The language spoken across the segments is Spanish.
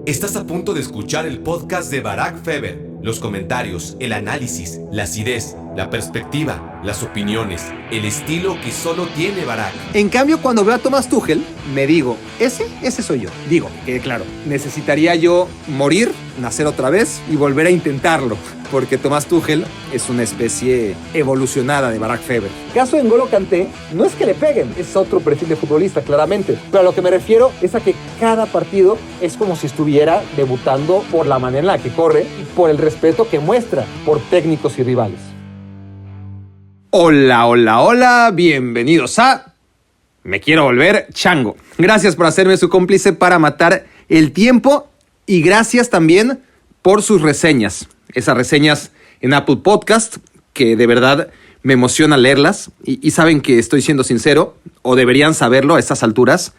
Estás a punto de escuchar el podcast de Barak Feber. Los comentarios, el análisis, la acidez, la perspectiva, las opiniones, el estilo que solo tiene Barak. En cambio, cuando veo a Thomas Tuchel, me digo, ese soy yo. Digo, que claro, necesitaría yo morir, nacer otra vez y volver a intentarlo, porque Thomas Tuchel es una especie evolucionada de Barak Feber. Caso de N'Golo Kanté, no es que le peguen, es otro perfil de futbolista, claramente. Pero a lo que me refiero es a que cada partido es como si estuviera debutando por la manera en la que corre y por el respeto que muestra por técnicos y rivales. Hola, bienvenidos a Me Quiero Volver Chango. Gracias por hacerme su cómplice para matar el tiempo y gracias también por sus reseñas. Esas reseñas en Apple Podcast, que de verdad me emociona leerlas y saben que estoy siendo sincero, o deberían saberlo a estas alturas.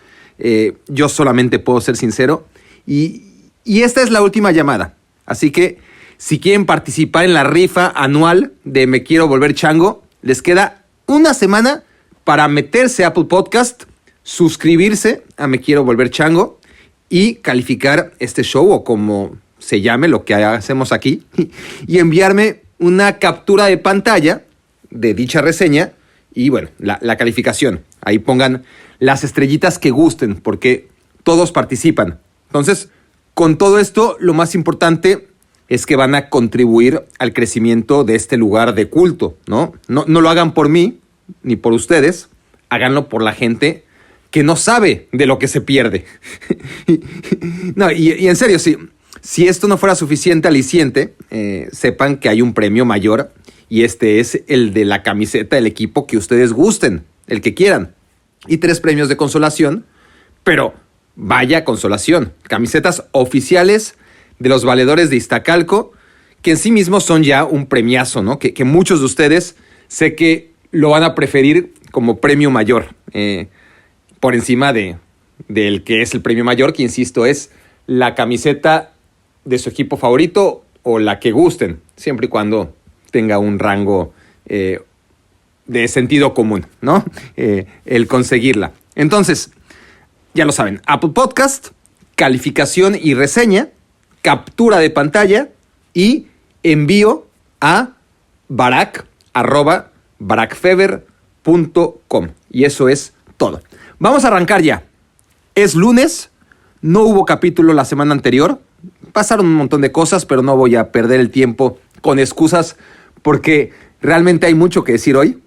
Yo solamente puedo ser sincero y esta es la última llamada. Así que si quieren participar en la rifa anual de Me Quiero Volver Chango, les queda una semana para meterse a Apple Podcast, suscribirse a Me Quiero Volver Chango y calificar este show, o como se llame lo que hacemos aquí, y enviarme una captura de pantalla de dicha reseña y, bueno, la calificación. Ahí pongan las estrellitas que gusten, porque todos participan. Entonces, con todo esto, lo más importante es que van a contribuir al crecimiento de este lugar de culto, ¿no? No lo hagan por mí, ni por ustedes, háganlo por la gente que no sabe de lo que se pierde. No, y en serio, si esto no fuera suficiente aliciente, sepan que hay un premio mayor, y este es el de la camiseta del equipo que ustedes gusten, el que quieran. Y 3 premios de consolación, pero vaya consolación, camisetas oficiales de los valedores de Iztacalco, que en sí mismos son ya un premiazo, ¿no? Que muchos de ustedes sé que lo van a preferir como premio mayor, por encima del que es el premio mayor, que insisto, es la camiseta de su equipo favorito o la que gusten, siempre y cuando tenga un rango de sentido común, ¿no? El conseguirla. Entonces, ya lo saben, Apple Podcast, calificación y reseña, captura de pantalla y envío a barak@barakfeber.com. Y eso es todo. Vamos a arrancar ya. Es lunes, no hubo capítulo la semana anterior. Pasaron un montón de cosas, pero no voy a perder el tiempo con excusas porque realmente hay mucho que decir hoy.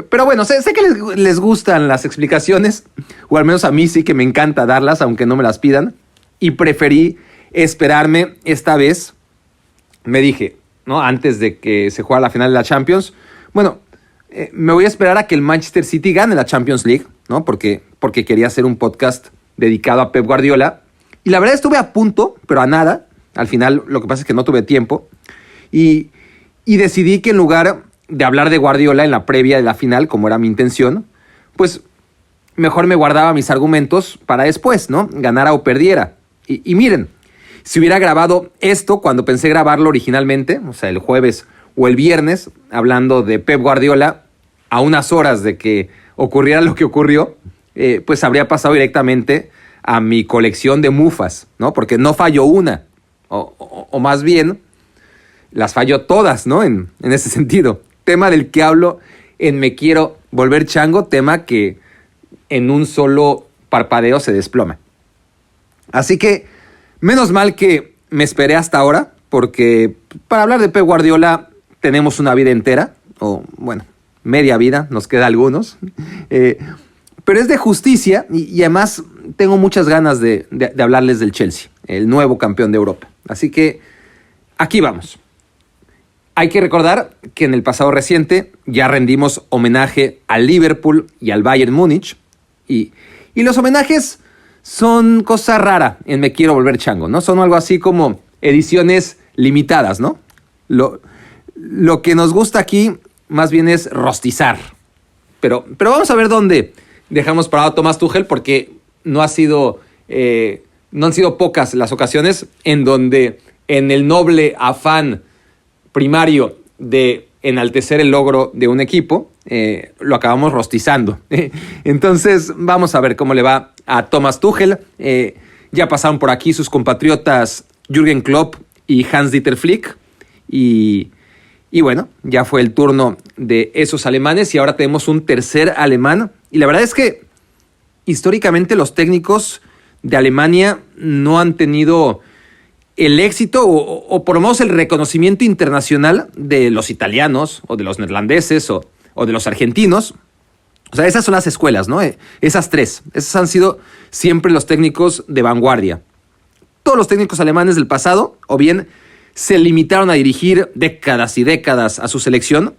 Pero bueno, sé que les gustan las explicaciones, o al menos a mí sí que me encanta darlas, aunque no me las pidan. Y preferí esperarme esta vez. Me dije, ¿no? Antes de que se juegue la final de la Champions, bueno, me voy a esperar a que el Manchester City gane la Champions League, ¿no? Porque quería hacer un podcast dedicado a Pep Guardiola. Y la verdad estuve a punto, pero a nada. Al final lo que pasa es que no tuve tiempo. Y decidí que en lugar de hablar de Guardiola en la previa de la final, como era mi intención, pues mejor me guardaba mis argumentos para después, ¿no? Ganara o perdiera. Y miren, si hubiera grabado esto cuando pensé grabarlo originalmente, o sea, el jueves o el viernes, hablando de Pep Guardiola, a unas horas de que ocurriera lo que ocurrió, pues habría pasado directamente a mi colección de mufas, ¿no? Porque no falló una, o más bien, las falló todas, ¿no? En ese sentido. Tema del que hablo en Me Quiero Volver Chango, tema que en un solo parpadeo se desploma. Así que, menos mal que me esperé hasta ahora, porque para hablar de Pep Guardiola tenemos una vida entera, o bueno, media vida, nos queda algunos. Pero es de justicia y además tengo muchas ganas de hablarles del Chelsea, el nuevo campeón de Europa. Así que aquí vamos. Hay que recordar que en el pasado reciente ya rendimos homenaje al Liverpool y al Bayern Múnich. Y los homenajes son cosa rara en Me Quiero Volver Chango, ¿no? Son algo así como ediciones limitadas, ¿no? Lo que nos gusta aquí más bien es rostizar. Pero vamos a ver dónde dejamos parado a Thomas Tuchel, porque no han sido pocas las ocasiones en donde en el noble afán primario de enaltecer el logro de un equipo, lo acabamos rostizando. Entonces, vamos a ver cómo le va a Thomas Tuchel. Ya pasaron por aquí sus compatriotas Jürgen Klopp y Hans-Dieter Flick. Y bueno, ya fue el turno de esos alemanes y ahora tenemos un tercer alemán. Y la verdad es que históricamente los técnicos de Alemania no han tenido el éxito o por lo menos el reconocimiento internacional de los italianos o de los neerlandeses o de los argentinos. O sea, esas son las escuelas, ¿no? Esas tres. Esos han sido siempre los técnicos de vanguardia. Todos los técnicos alemanes del pasado, o bien se limitaron a dirigir décadas y décadas a su selección,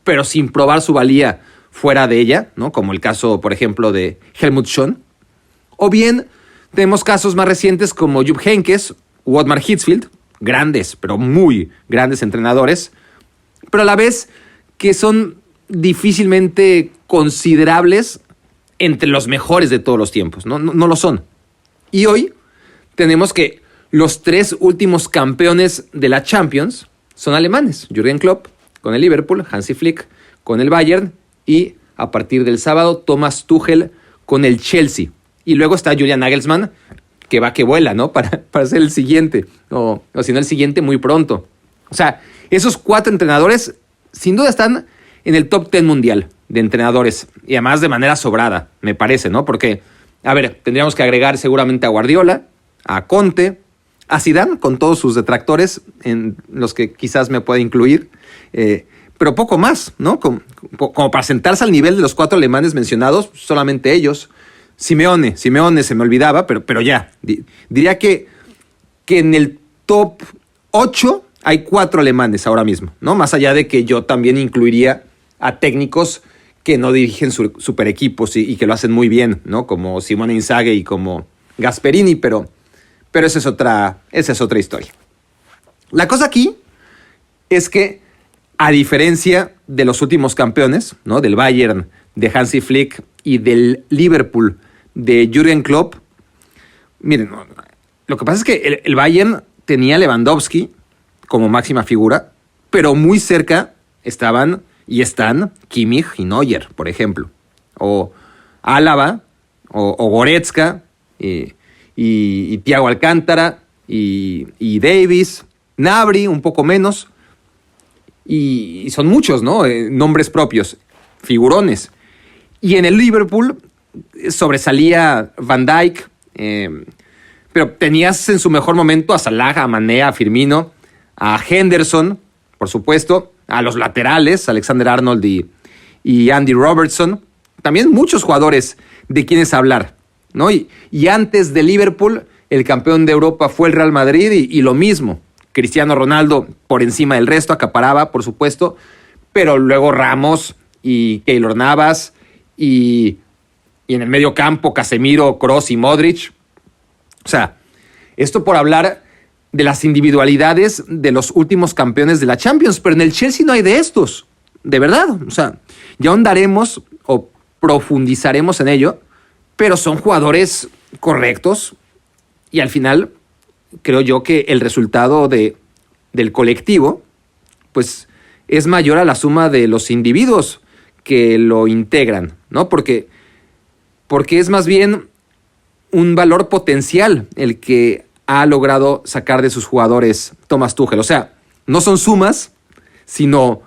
pero sin probar su valía fuera de ella, ¿no? Como el caso, por ejemplo, de Helmut Schön. O bien tenemos casos más recientes como Jupp Heynckes u Ottmar Hitzfeld, grandes, pero muy grandes entrenadores, pero a la vez que son difícilmente considerables entre los mejores de todos los tiempos. No lo son. Y hoy tenemos que los tres últimos campeones de la Champions son alemanes. Jürgen Klopp con el Liverpool, Hansi Flick con el Bayern y a partir del sábado Thomas Tuchel con el Chelsea. Y luego está Julian Nagelsmann, que va que vuela, ¿no? Para ser el siguiente, o si no el siguiente muy pronto. O sea, esos cuatro entrenadores sin duda están en el top 10 mundial de entrenadores, y además de manera sobrada, me parece, ¿no? Porque, a ver, tendríamos que agregar seguramente a Guardiola, a Conte, a Zidane, con todos sus detractores, en los que quizás me pueda incluir, pero poco más, ¿no? Como para sentarse al nivel de los cuatro alemanes mencionados, solamente ellos. Simeone se me olvidaba, pero ya. Diría que en el top 8 hay 4 alemanes ahora mismo, ¿no? Más allá de que yo también incluiría a técnicos que no dirigen super equipos y que lo hacen muy bien, ¿no? Como Simone Inzaghi y como Gasperini, pero esa es otra historia. La cosa aquí es que, a diferencia de los últimos campeones, ¿no? Del Bayern, de Hansi Flick y del Liverpool de Jürgen Klopp, miren, lo que pasa es que el Bayern tenía a Lewandowski como máxima figura, pero muy cerca estaban y están Kimmich y Neuer, por ejemplo, o Álava, o Goretzka, y Thiago Alcántara, y Davis, Gnabry, un poco menos, y son muchos, ¿no? Nombres propios, figurones. Y en el Liverpool sobresalía Van Dijk, pero tenías en su mejor momento a Salah, a Mané, a Firmino, a Henderson, por supuesto, a los laterales, Alexander Arnold y Andy Robertson. También muchos jugadores de quienes hablar, ¿no? Y antes de Liverpool, el campeón de Europa fue el Real Madrid y lo mismo. Cristiano Ronaldo por encima del resto, acaparaba, por supuesto, pero luego Ramos y Keylor Navas y en el medio campo Casemiro, Kroos y Modric. O sea, esto por hablar de las individualidades de los últimos campeones de la Champions, pero en el Chelsea no hay de estos, de verdad. O sea, ya ahondaremos o profundizaremos en ello, pero son jugadores correctos y al final creo yo que el resultado del colectivo pues es mayor a la suma de los individuos que lo integran, ¿no? Porque es más bien un valor potencial el que ha logrado sacar de sus jugadores Thomas Tuchel. O sea, no son sumas, sino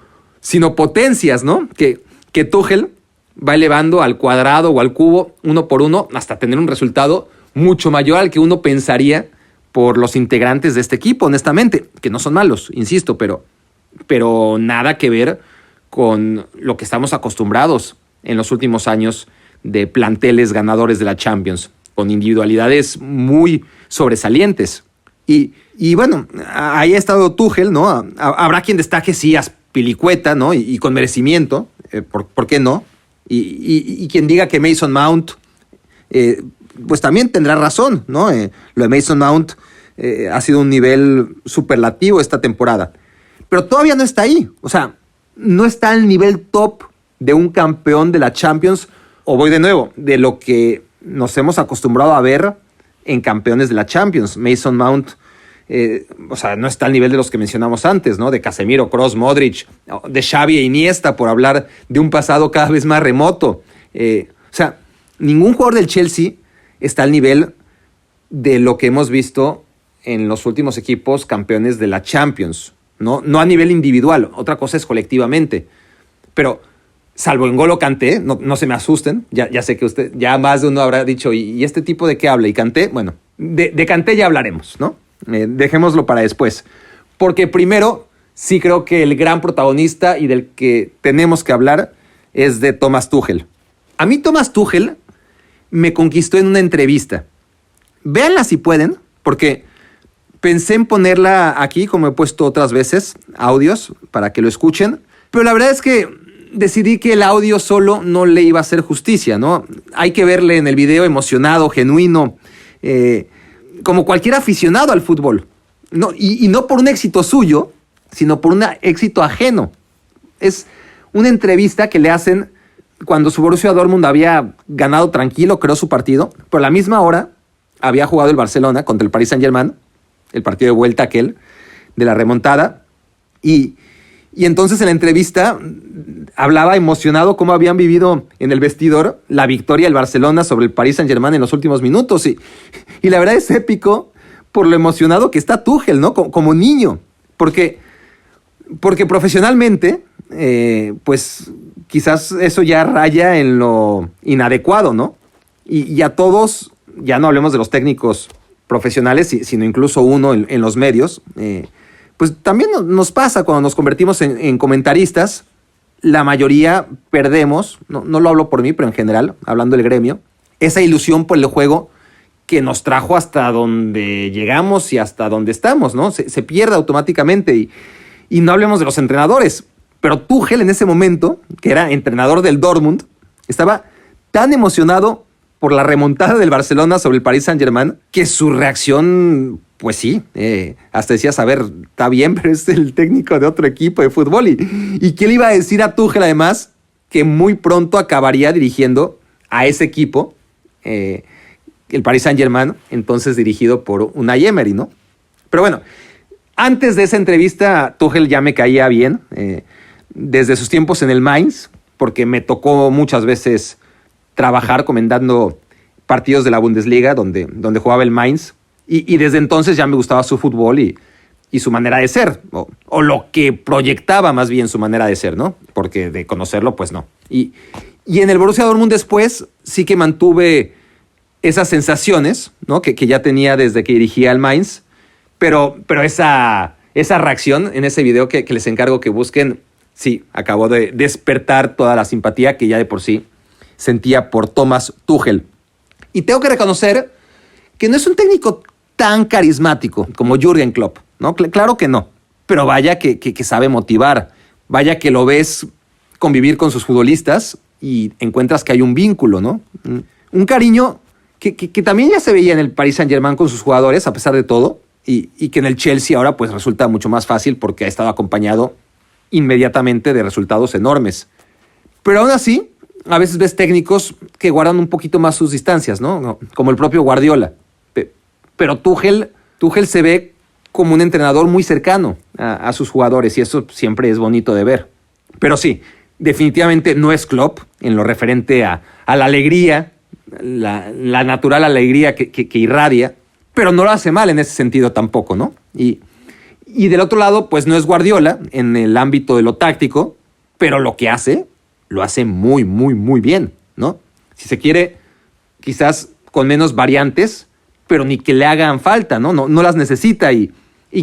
potencias, ¿no? Que Tuchel va elevando al cuadrado o al cubo, uno por uno, hasta tener un resultado mucho mayor al que uno pensaría por los integrantes de este equipo, honestamente, que no son malos, insisto, pero nada que ver con lo que estamos acostumbrados en los últimos años de planteles ganadores de la Champions, con individualidades muy sobresalientes. Y bueno, ahí ha estado Tuchel, ¿no? Habrá quien destaque, sí, Azpilicueta, ¿no? Y con merecimiento, ¿por qué no? Y quien diga que Mason Mount, pues también tendrá razón, ¿no? Lo de Mason Mount ha sido un nivel superlativo esta temporada. Pero todavía no está ahí. O sea, no está al nivel top de un campeón de la Champions, o voy de nuevo, de lo que nos hemos acostumbrado a ver en campeones de la Champions. Mason Mount, o sea, no está al nivel de los que mencionamos antes, ¿no? De Casemiro, Kroos, Modric, de Xavi e Iniesta, por hablar de un pasado cada vez más remoto. O sea, ningún jugador del Chelsea está al nivel de lo que hemos visto en los últimos equipos campeones de la Champions. No a nivel individual, otra cosa es colectivamente. Pero salvo N'Golo Kanté, no se me asusten, ya sé que usted, ya más de uno habrá dicho, ¿y este tipo de qué habla? ¿Y Kanté? Bueno, de Kanté ya hablaremos, ¿no? Dejémoslo para después. Porque primero, sí creo que el gran protagonista y del que tenemos que hablar es de Thomas Tuchel. A mí Thomas Tuchel me conquistó en una entrevista. Véanla si pueden, porque pensé en ponerla aquí, como he puesto otras veces, audios, para que lo escuchen. Pero la verdad es que decidí que el audio solo no le iba a hacer justicia, ¿no? Hay que verle en el video emocionado, genuino, como cualquier aficionado al fútbol. No, y no por un éxito suyo, sino por un éxito ajeno. Es una entrevista que le hacen cuando su Borussia Dortmund había ganado tranquilo, creó su partido, pero a la misma hora había jugado el Barcelona contra el Paris Saint-Germain, el partido de vuelta aquel, de la remontada, y entonces en la entrevista hablaba emocionado cómo habían vivido en el vestidor la victoria del Barcelona sobre el Paris Saint-Germain en los últimos minutos. Y la verdad es épico por lo emocionado que está Tuchel, ¿no? Como niño. Porque profesionalmente, pues quizás eso ya raya en lo inadecuado, ¿no? Y a todos, ya no hablemos de los técnicos profesionales, sino incluso uno en los medios, pues también nos pasa cuando nos convertimos en comentaristas. La mayoría perdemos, no lo hablo por mí, pero en general, hablando del gremio, esa ilusión por el juego que nos trajo hasta donde llegamos y hasta donde estamos, ¿no? Se pierde automáticamente y no hablemos de los entrenadores. Pero Tuchel en ese momento, que era entrenador del Dortmund, estaba tan emocionado por la remontada del Barcelona sobre el Paris Saint-Germain que su reacción, pues sí, hasta decías, a ver, está bien, pero es el técnico de otro equipo de fútbol. ¿Y qué le iba a decir a Tuchel además? Que muy pronto acabaría dirigiendo a ese equipo, el Paris Saint-Germain, entonces dirigido por Unai Emery, ¿no? Pero bueno, antes de esa entrevista, Tuchel ya me caía bien, desde sus tiempos en el Mainz, porque me tocó muchas veces trabajar comentando partidos de la Bundesliga, donde jugaba el Mainz, y desde entonces ya me gustaba su fútbol y su manera de ser, o lo que proyectaba más bien su manera de ser, ¿no? Porque de conocerlo, pues no. Y en el Borussia Dortmund después sí que mantuve esas sensaciones, ¿no? Que ya tenía desde que dirigía al Mainz, pero esa reacción en ese video que les encargo que busquen, sí, acabó de despertar toda la simpatía que ya de por sí sentía por Thomas Tuchel. Y tengo que reconocer que no es un técnico tan carismático como Jürgen Klopp, ¿no? Claro que no, pero vaya que sabe motivar, vaya que lo ves convivir con sus futbolistas y encuentras que hay un vínculo, ¿no? Un cariño que también ya se veía en el Paris Saint-Germain con sus jugadores, a pesar de todo, y que en el Chelsea ahora pues resulta mucho más fácil porque ha estado acompañado inmediatamente de resultados enormes. Pero aún así, a veces ves técnicos que guardan un poquito más sus distancias, ¿no? Como el propio Guardiola. Pero Tuchel se ve como un entrenador muy cercano a sus jugadores y eso siempre es bonito de ver. Pero sí, definitivamente no es Klopp en lo referente a la alegría, la natural alegría que irradia, pero no lo hace mal en ese sentido tampoco, ¿no? Y del otro lado, pues no es Guardiola en el ámbito de lo táctico, pero lo que hace, lo hace muy, muy, muy bien, ¿no? Si se quiere, quizás con menos variantes, pero ni que le hagan falta, ¿no? No las necesita y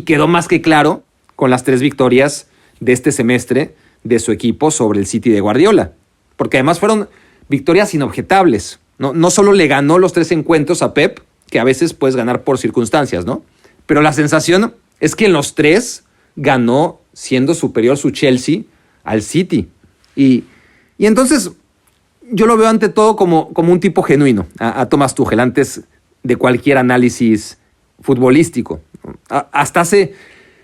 quedó más que claro con las 3 victorias de este semestre de su equipo sobre el City de Guardiola. Porque además fueron victorias inobjetables, ¿no? No solo le ganó los 3 encuentros a Pep, que a veces puedes ganar por circunstancias, ¿no? Pero la sensación es que en los 3 ganó siendo superior su Chelsea al City. Y entonces yo lo veo ante todo como un tipo genuino a Thomas Tuchel, antes de cualquier análisis futbolístico. Hasta hace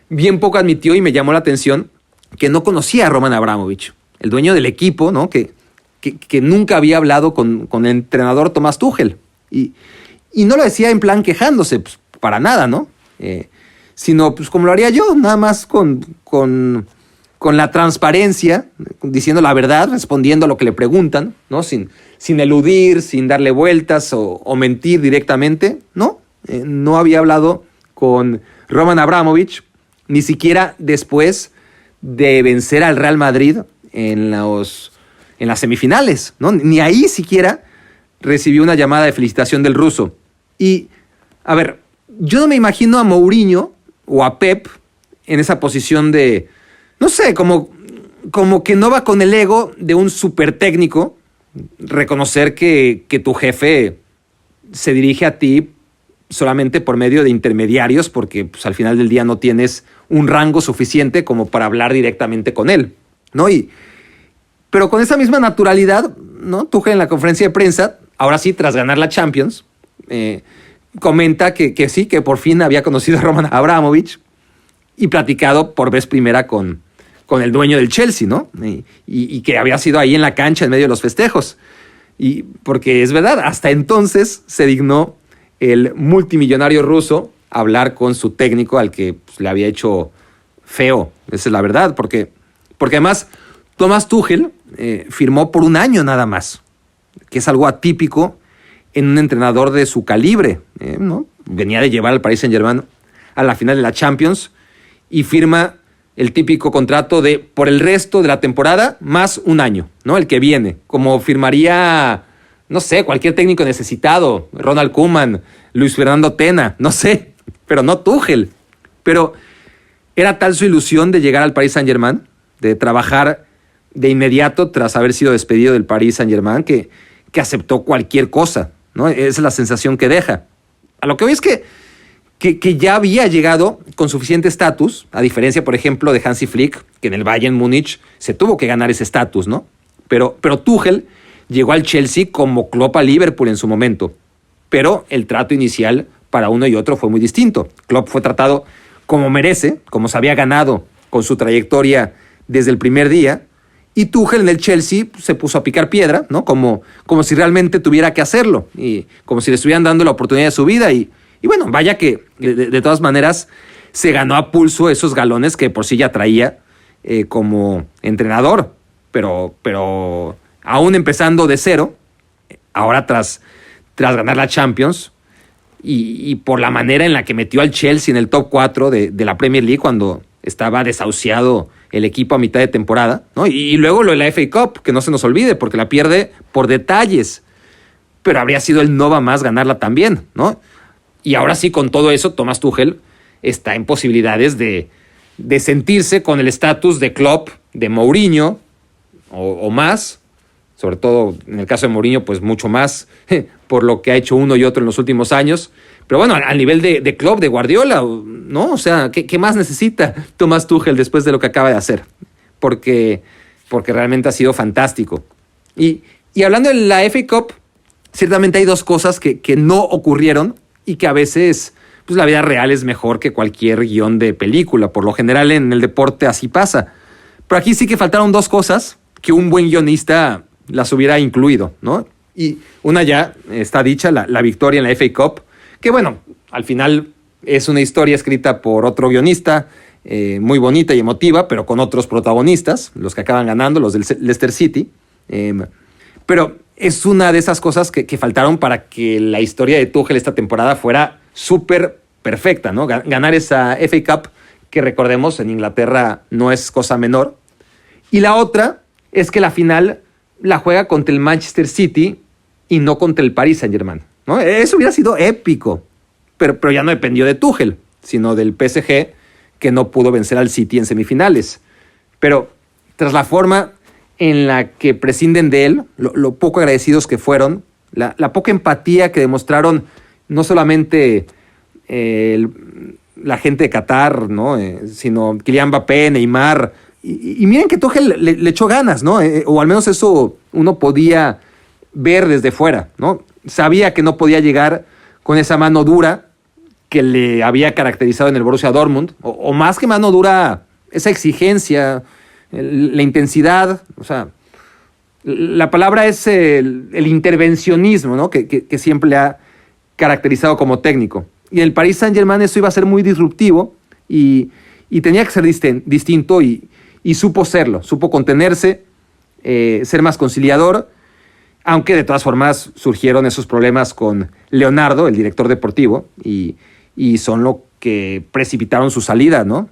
bien poco admitió y me llamó la atención que no conocía a Roman Abramovich, el dueño del equipo, ¿no? Que nunca había hablado con el entrenador Thomas Tuchel. Y no lo decía en plan quejándose, pues, para nada, ¿no? Sino pues como lo haría yo, nada más con la transparencia, diciendo la verdad, respondiendo a lo que le preguntan, ¿no? Sin eludir, sin darle vueltas o mentir directamente, ¿no? no había hablado con Roman Abramovich, ni siquiera después de vencer al Real Madrid en las semifinales, ¿no? Ni ahí siquiera recibió una llamada de felicitación del ruso. Y, a ver, yo no me imagino a Mourinho o a Pep en esa posición de, no sé, como que no va con el ego de un súper técnico reconocer que tu jefe se dirige a ti solamente por medio de intermediarios, porque pues, al final del día no tienes un rango suficiente como para hablar directamente con él, ¿no? Pero con esa misma naturalidad, ¿no? Tuchel en la conferencia de prensa, ahora sí, tras ganar la Champions, comenta que sí, que por fin había conocido a Roman Abramovich y platicado por vez primera con el dueño del Chelsea, ¿no? Y que había sido ahí en la cancha en medio de los festejos. Y porque es verdad, hasta entonces se dignó el multimillonario ruso a hablar con su técnico al que pues, le había hecho feo. Esa es la verdad, porque además Thomas Tuchel firmó por un año nada más, que es algo atípico en un entrenador de su calibre, ¿no? Venía de llevar al Paris Saint-Germain a la final de la Champions y firma el típico contrato de por el resto de la temporada más un año, ¿no? El que viene, como firmaría, no sé, cualquier técnico necesitado, Ronald Koeman, Luis Fernando Tena, no sé, pero no Tuchel. Pero era tal su ilusión de llegar al Paris Saint-Germain, de trabajar de inmediato tras haber sido despedido del Paris Saint-Germain, que aceptó cualquier cosa, ¿no? Esa es la sensación que deja. A lo que voy es que ya había llegado con suficiente estatus, a diferencia, por ejemplo, de Hansi Flick, que en el Bayern Múnich se tuvo que ganar ese estatus, ¿no? Pero Tuchel llegó al Chelsea como Klopp a Liverpool en su momento, pero el trato inicial para uno y otro fue muy distinto. Klopp fue tratado como merece, como se había ganado con su trayectoria desde el primer día, y Tuchel en el Chelsea se puso a picar piedra, ¿no? Como si realmente tuviera que hacerlo, y como si le estuvieran dando la oportunidad de su vida, y bueno, vaya que de todas maneras se ganó a pulso esos galones que por sí ya traía como entrenador, pero aún empezando de cero, ahora tras ganar la Champions y por la manera en la que metió al Chelsea en el top 4 de la Premier League cuando estaba desahuciado el equipo a mitad de temporada, ¿no? Y luego lo de la FA Cup, que no se nos olvide, porque la pierde por detalles, pero habría sido el no va más ganarla también, ¿no? Y ahora sí, con todo eso, Thomas Tuchel está en posibilidades de sentirse con el estatus de Klopp, de Mourinho o más, sobre todo en el caso de Mourinho, pues mucho más por lo que ha hecho uno y otro en los últimos años. Pero bueno, al nivel de Klopp, de Guardiola, ¿no? O sea, ¿qué más necesita Thomas Tuchel después de lo que acaba de hacer? Porque realmente ha sido fantástico. Y hablando de la FA Cup, ciertamente hay dos cosas que no ocurrieron y que a veces pues, la vida real es mejor que cualquier guión de película. Por lo general en el deporte así pasa. Pero aquí sí que faltaron dos cosas que un buen guionista las hubiera incluido, ¿no? Y una ya está dicha, la victoria en la FA Cup, que bueno, al final es una historia escrita por otro guionista, muy bonita y emotiva, pero con otros protagonistas, los que acaban ganando, los del Leicester City. Pero es una de esas cosas que faltaron para que la historia de Tuchel esta temporada fuera súper perfecta, ¿no? Ganar esa FA Cup, que recordemos, en Inglaterra no es cosa menor. Y la otra es que la final la juega contra el Manchester City y no contra el Paris Saint-Germain, ¿no? Eso hubiera sido épico, pero ya no dependió de Tuchel, sino del PSG, que no pudo vencer al City en semifinales. Pero tras la forma en la que prescinden de él, lo poco agradecidos que fueron, la poca empatía que demostraron no solamente la gente de Qatar, ¿no? Sino Kylian Mbappé, Neymar. Y miren que Tuchel le echó ganas, ¿no? O al menos eso uno podía ver desde fuera, ¿no? Sabía que no podía llegar con esa mano dura que le había caracterizado en el Borussia Dortmund, o más que mano dura, esa exigencia, la intensidad, o sea, la palabra es el intervencionismo, ¿no? Que siempre le ha caracterizado como técnico. Y en el Paris Saint-Germain eso iba a ser muy disruptivo y tenía que ser distinto y supo serlo, supo contenerse, ser más conciliador. Aunque de todas formas surgieron esos problemas con Leonardo, el director deportivo, y son lo que precipitaron su salida, ¿no?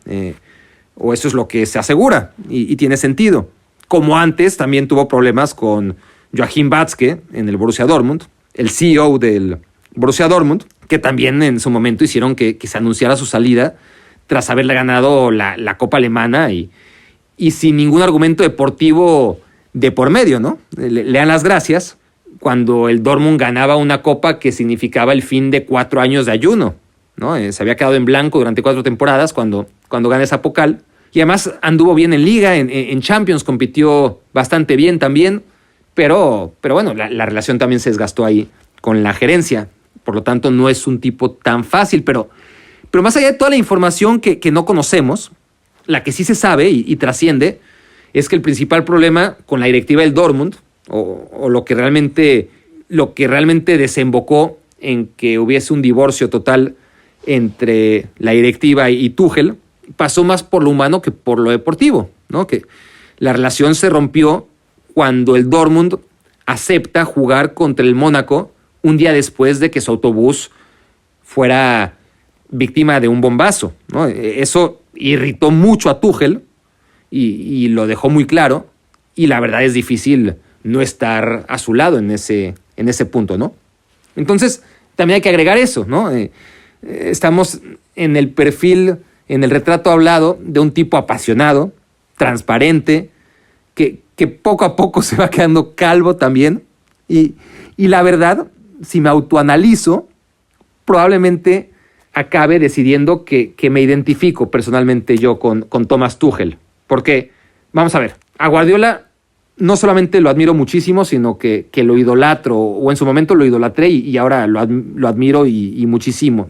O eso es lo que se asegura, y tiene sentido. Como antes también tuvo problemas con Joachim Watzke en el Borussia Dortmund, el CEO del Borussia Dortmund, que también en su momento hicieron que se anunciara su salida tras haberle ganado la Copa Alemana y sin ningún argumento deportivo de por medio, ¿no? Le dan las gracias cuando el Dortmund ganaba una copa que significaba el fin de 4 años de ayuno, ¿no? Se había quedado en blanco durante 4 temporadas cuando gana esa Pokal. Y además anduvo bien en Liga, en Champions compitió bastante bien también, pero bueno, la relación también se desgastó ahí con la gerencia. Por lo tanto, no es un tipo tan fácil, pero más allá de toda la información que no conocemos, la que sí se sabe y trasciende es que el principal problema con la directiva del Dortmund, o lo que realmente desembocó en que hubiese un divorcio total entre la directiva y Tuchel, pasó más por lo humano que por lo deportivo, ¿no? Que la relación se rompió cuando el Dortmund acepta jugar contra el Mónaco un día después de que su autobús fuera víctima de un bombazo, ¿no? Eso irritó mucho a Tuchel y lo dejó muy claro, y la verdad es difícil no estar a su lado en ese punto, ¿no? Entonces, también hay que agregar eso, ¿no? Estamos en el perfil, en el retrato hablado de un tipo apasionado, transparente, que poco a poco se va quedando calvo también. Y la verdad, si me autoanalizo, probablemente acabe decidiendo que me identifico personalmente yo con Thomas Tuchel. Porque, vamos a ver, a Guardiola no solamente lo admiro muchísimo, sino que lo idolatro, o en su momento lo idolatré y ahora lo admiro y muchísimo,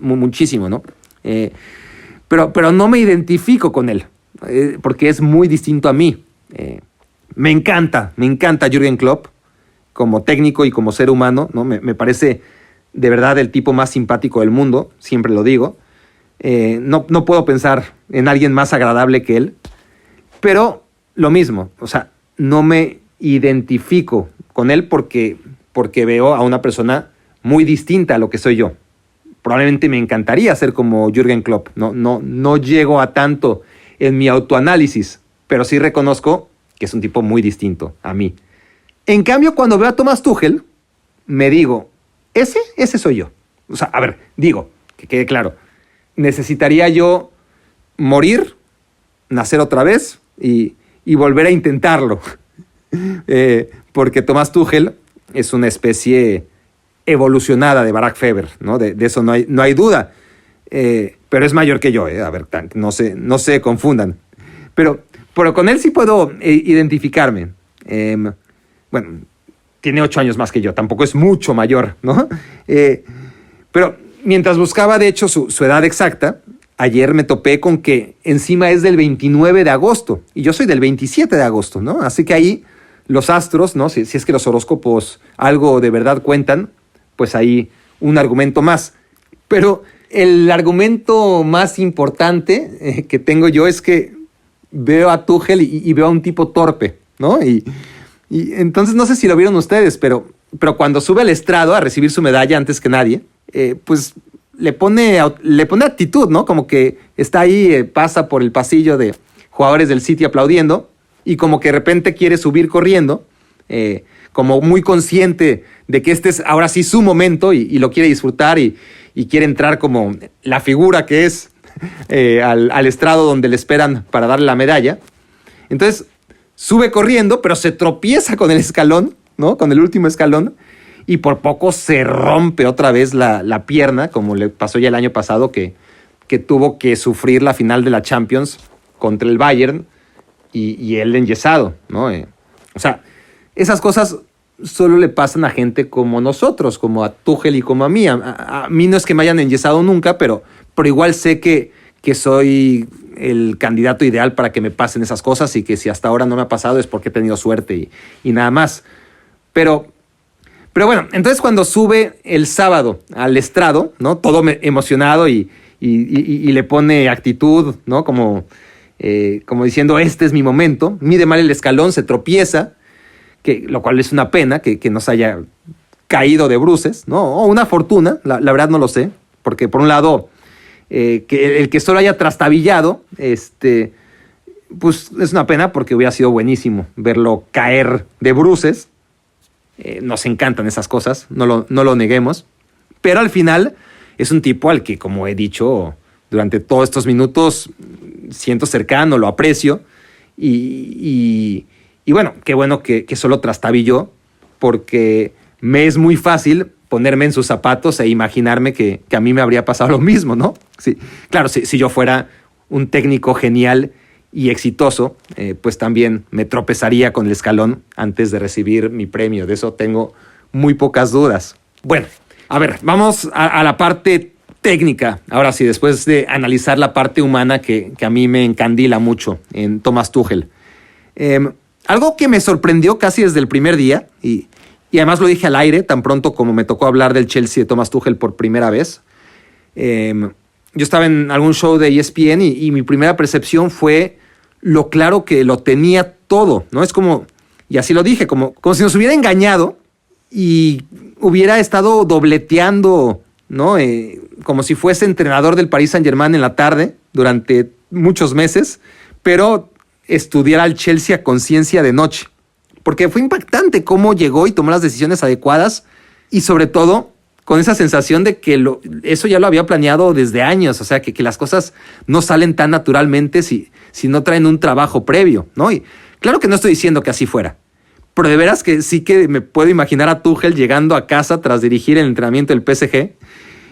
¿no? Pero no me identifico con él, porque es muy distinto a mí. Me encanta Jürgen Klopp como técnico y como ser humano, ¿no? Me parece de verdad el tipo más simpático del mundo, siempre lo digo. No puedo pensar en alguien más agradable que él, pero lo mismo, o sea, no me identifico con él porque veo a una persona muy distinta a lo que soy yo. Probablemente me encantaría ser como Jürgen Klopp. No llego a tanto en mi autoanálisis, pero sí reconozco que es un tipo muy distinto a mí. En cambio, cuando veo a Thomas Tuchel, me digo, ese soy yo. O sea, a ver, digo, que quede claro, necesitaría yo morir, nacer otra vez y volver a intentarlo. Porque Thomas Tuchel es una especie evolucionada de Barak Feber, ¿no? De eso no hay duda. Pero es mayor que yo, a ver, no se confundan. Pero con él sí puedo identificarme. Bueno, tiene 8 años más que yo, tampoco es mucho mayor, ¿no? Pero mientras buscaba, de hecho, su edad exacta, ayer me topé con que encima es del 29 de agosto y yo soy del 27 de agosto, ¿no? Así que ahí los astros, ¿no? Si es que los horóscopos algo de verdad cuentan, pues ahí un argumento más. Pero el argumento más importante que tengo yo es que veo a Tuchel y veo a un tipo torpe, ¿no? Y entonces no sé si lo vieron ustedes, pero cuando sube al estrado a recibir su medalla antes que nadie, pues le pone actitud, ¿no? Como que está ahí, pasa por el pasillo de jugadores del City aplaudiendo y como que de repente quiere subir corriendo, como muy consciente de que este es ahora sí su momento y lo quiere disfrutar y quiere entrar como la figura que es al estrado donde le esperan para darle la medalla. Entonces sube corriendo, pero se tropieza con el escalón, ¿no? Con el último escalón, y por poco se rompe otra vez la pierna, como le pasó ya el año pasado, que tuvo que sufrir la final de la Champions contra el Bayern y él enyesado, ¿no? O sea, esas cosas solo le pasan a gente como nosotros, como a Tuchel y como a mí. A mí no es que me hayan enyesado nunca, pero igual sé que soy el candidato ideal para que me pasen esas cosas y que si hasta ahora no me ha pasado es porque he tenido suerte y nada más. Pero bueno, entonces cuando sube el sábado al estrado, ¿no? Todo emocionado y le pone actitud, ¿no? Como diciendo, este es mi momento. Mide mal el escalón, se tropieza. lo cual es una pena que nos haya caído de bruces, ¿no? O una fortuna, la verdad no lo sé, porque por un lado, que el que solo haya trastabillado, pues es una pena porque hubiera sido buenísimo verlo caer de bruces. Nos encantan esas cosas, no lo neguemos, pero al final es un tipo al que, como he dicho durante todos estos minutos, siento cercano, lo aprecio, y bueno, qué bueno que solo trastabilló, porque me es muy fácil ponerme en sus zapatos e imaginarme que a mí me habría pasado lo mismo, ¿no? Sí, claro, si yo fuera un técnico genial y exitoso, pues también me tropezaría con el escalón antes de recibir mi premio. De eso tengo muy pocas dudas. Bueno, a ver, vamos a la parte técnica. Ahora sí, después de analizar la parte humana que a mí me encandila mucho en Thomas Tuchel. Algo que me sorprendió casi desde el primer día, y además lo dije al aire tan pronto como me tocó hablar del Chelsea de Thomas Tuchel por primera vez. Yo estaba en algún show de ESPN y mi primera percepción fue lo claro que lo tenía todo, ¿no? Es como, y así lo dije, como si nos hubiera engañado y hubiera estado dobleteando, ¿no? Como si fuese entrenador del Paris Saint-Germain en la tarde durante muchos meses, pero estudiara al Chelsea a conciencia de noche. Porque fue impactante cómo llegó y tomó las decisiones adecuadas y sobre todo con esa sensación de que eso ya lo había planeado desde años, o sea, que las cosas no salen tan naturalmente si no traen un trabajo previo, ¿no? Y claro que no estoy diciendo que así fuera, pero de veras que sí que me puedo imaginar a Tuchel llegando a casa tras dirigir el entrenamiento del PSG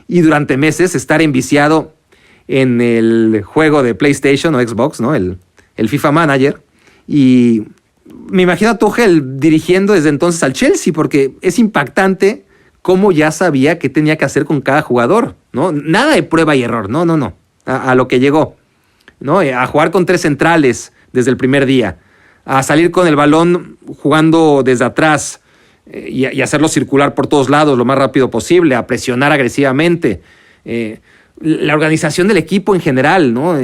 y durante meses estar enviciado en el juego de PlayStation o Xbox, ¿no? El FIFA Manager, y me imagino a Tuchel dirigiendo desde entonces al Chelsea, porque es impactante cómo ya sabía qué tenía que hacer con cada jugador, ¿no? Nada de prueba y error, no. A lo que llegó, ¿no? A jugar con 3 centrales desde el primer día, a salir con el balón jugando desde atrás y hacerlo circular por todos lados lo más rápido posible, a presionar agresivamente. La organización del equipo en general, ¿no?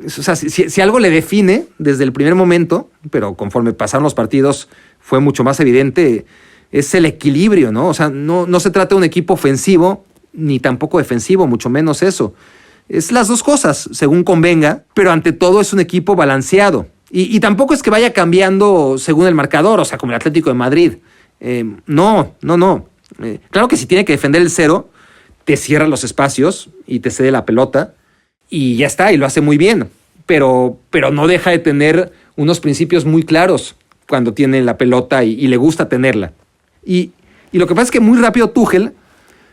O sea, si algo le define desde el primer momento, pero conforme pasaron los partidos fue mucho más evidente, es el equilibrio, ¿no? O sea, no se trata de un equipo ofensivo ni tampoco defensivo, mucho menos eso. Es las dos cosas, según convenga, pero ante todo es un equipo balanceado. Y tampoco es que vaya cambiando según el marcador, o sea, como el Atlético de Madrid. No. Claro que si tiene que defender el 0, te cierra los espacios y te cede la pelota y ya está, y lo hace muy bien. Pero no deja de tener unos principios muy claros cuando tiene la pelota y le gusta tenerla. Y lo que pasa es que muy rápido Tuchel